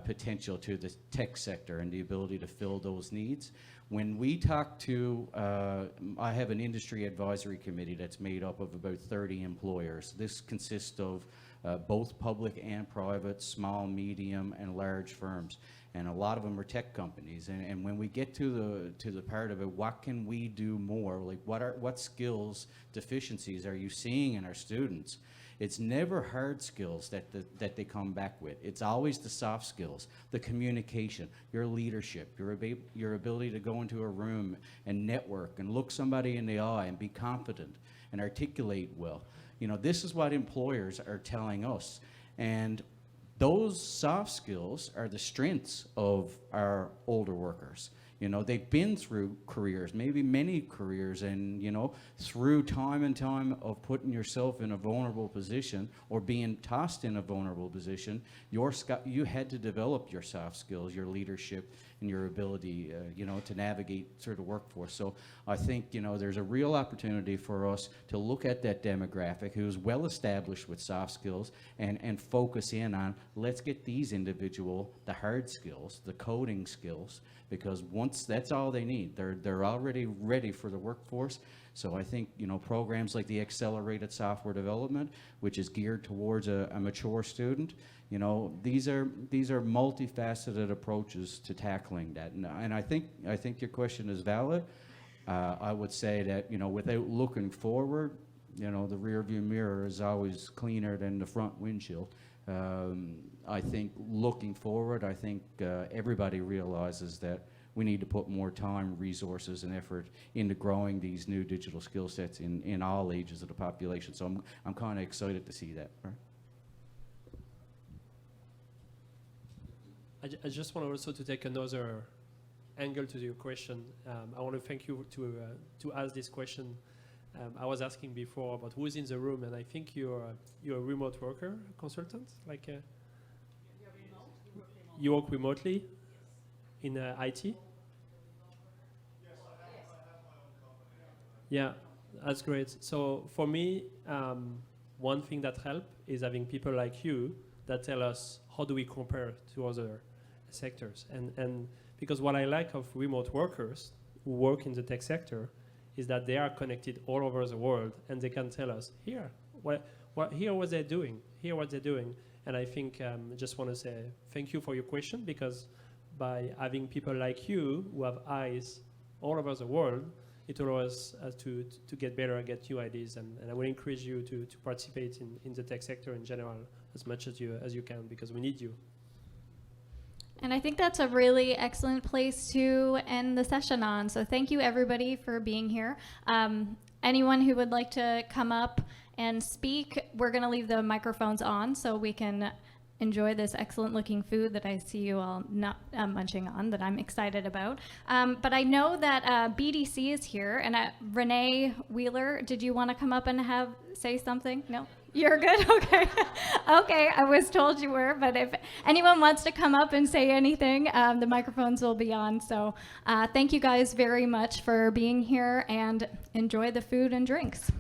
potential to the tech sector and the ability to fill those needs. When we talk to, I have an industry advisory committee that's made up of about 30 employers. This consists of both public and private, small, medium, and large firms, and a lot of them are tech companies. And when we get to the part of it, what can we do more? Like what skills deficiencies are you seeing in our students? It's never hard skills that they come back with. It's always the soft skills, the communication, your leadership, your ability to go into a room and network and look somebody in the eye and be confident and articulate well. This is what employers are telling us. And those soft skills are the strengths of our older workers. They've been through careers, maybe many careers, and, through time and time of putting yourself in a vulnerable position or being tossed in a vulnerable position, you had to develop your soft skills, your leadership, and your ability, to navigate through the workforce. So I think, there's a real opportunity for us to look at that demographic who's well established with soft skills and focus in on, let's get these the hard skills, the coding skills, because once that's all they need, they're already ready for the workforce. So I think programs like the Accelerated Software Development, which is geared towards a mature student, these are multifaceted approaches to tackling that. And I think your question is valid. I would say that without looking forward, the rear view mirror is always cleaner than the front windshield. I think looking forward, everybody realizes that we need to put more time, resources, and effort into growing these new digital skill sets in all ages of the population. So I'm kind of excited to see that. Right? I just want also to take another angle to your question. I want to thank you to ask this question. I was asking before about who's in the room, and I think you're a remote worker consultant, like you work remotely in IT. Yes, I have my own company. Yeah, that's great. So for me, one thing that helps is having people like you that tell us how do we compare to other sectors, and Because what I like of remote workers who work in the tech sector is that they are connected all over the world, and they can tell us, here what they're doing, And I think I just want to say thank you for your question, because by having people like you who have eyes all over the world, it allows us to get better and get new ideas. And I will encourage you to participate in the tech sector in general as much as you can, because we need you. And I think that's a really excellent place to end the session on. So thank you, everybody, for being here. Anyone who would like to come up and speak, we're going to leave the microphones on so we can enjoy this excellent looking food that I see you all not munching on, that I'm excited about. But I know that BDC is here, and Renee Wheeler, did you want to come up and say something? No? You're good? Okay. Okay, I was told you were, but if anyone wants to come up and say anything, the microphones will be on. So thank you guys very much for being here, and enjoy the food and drinks.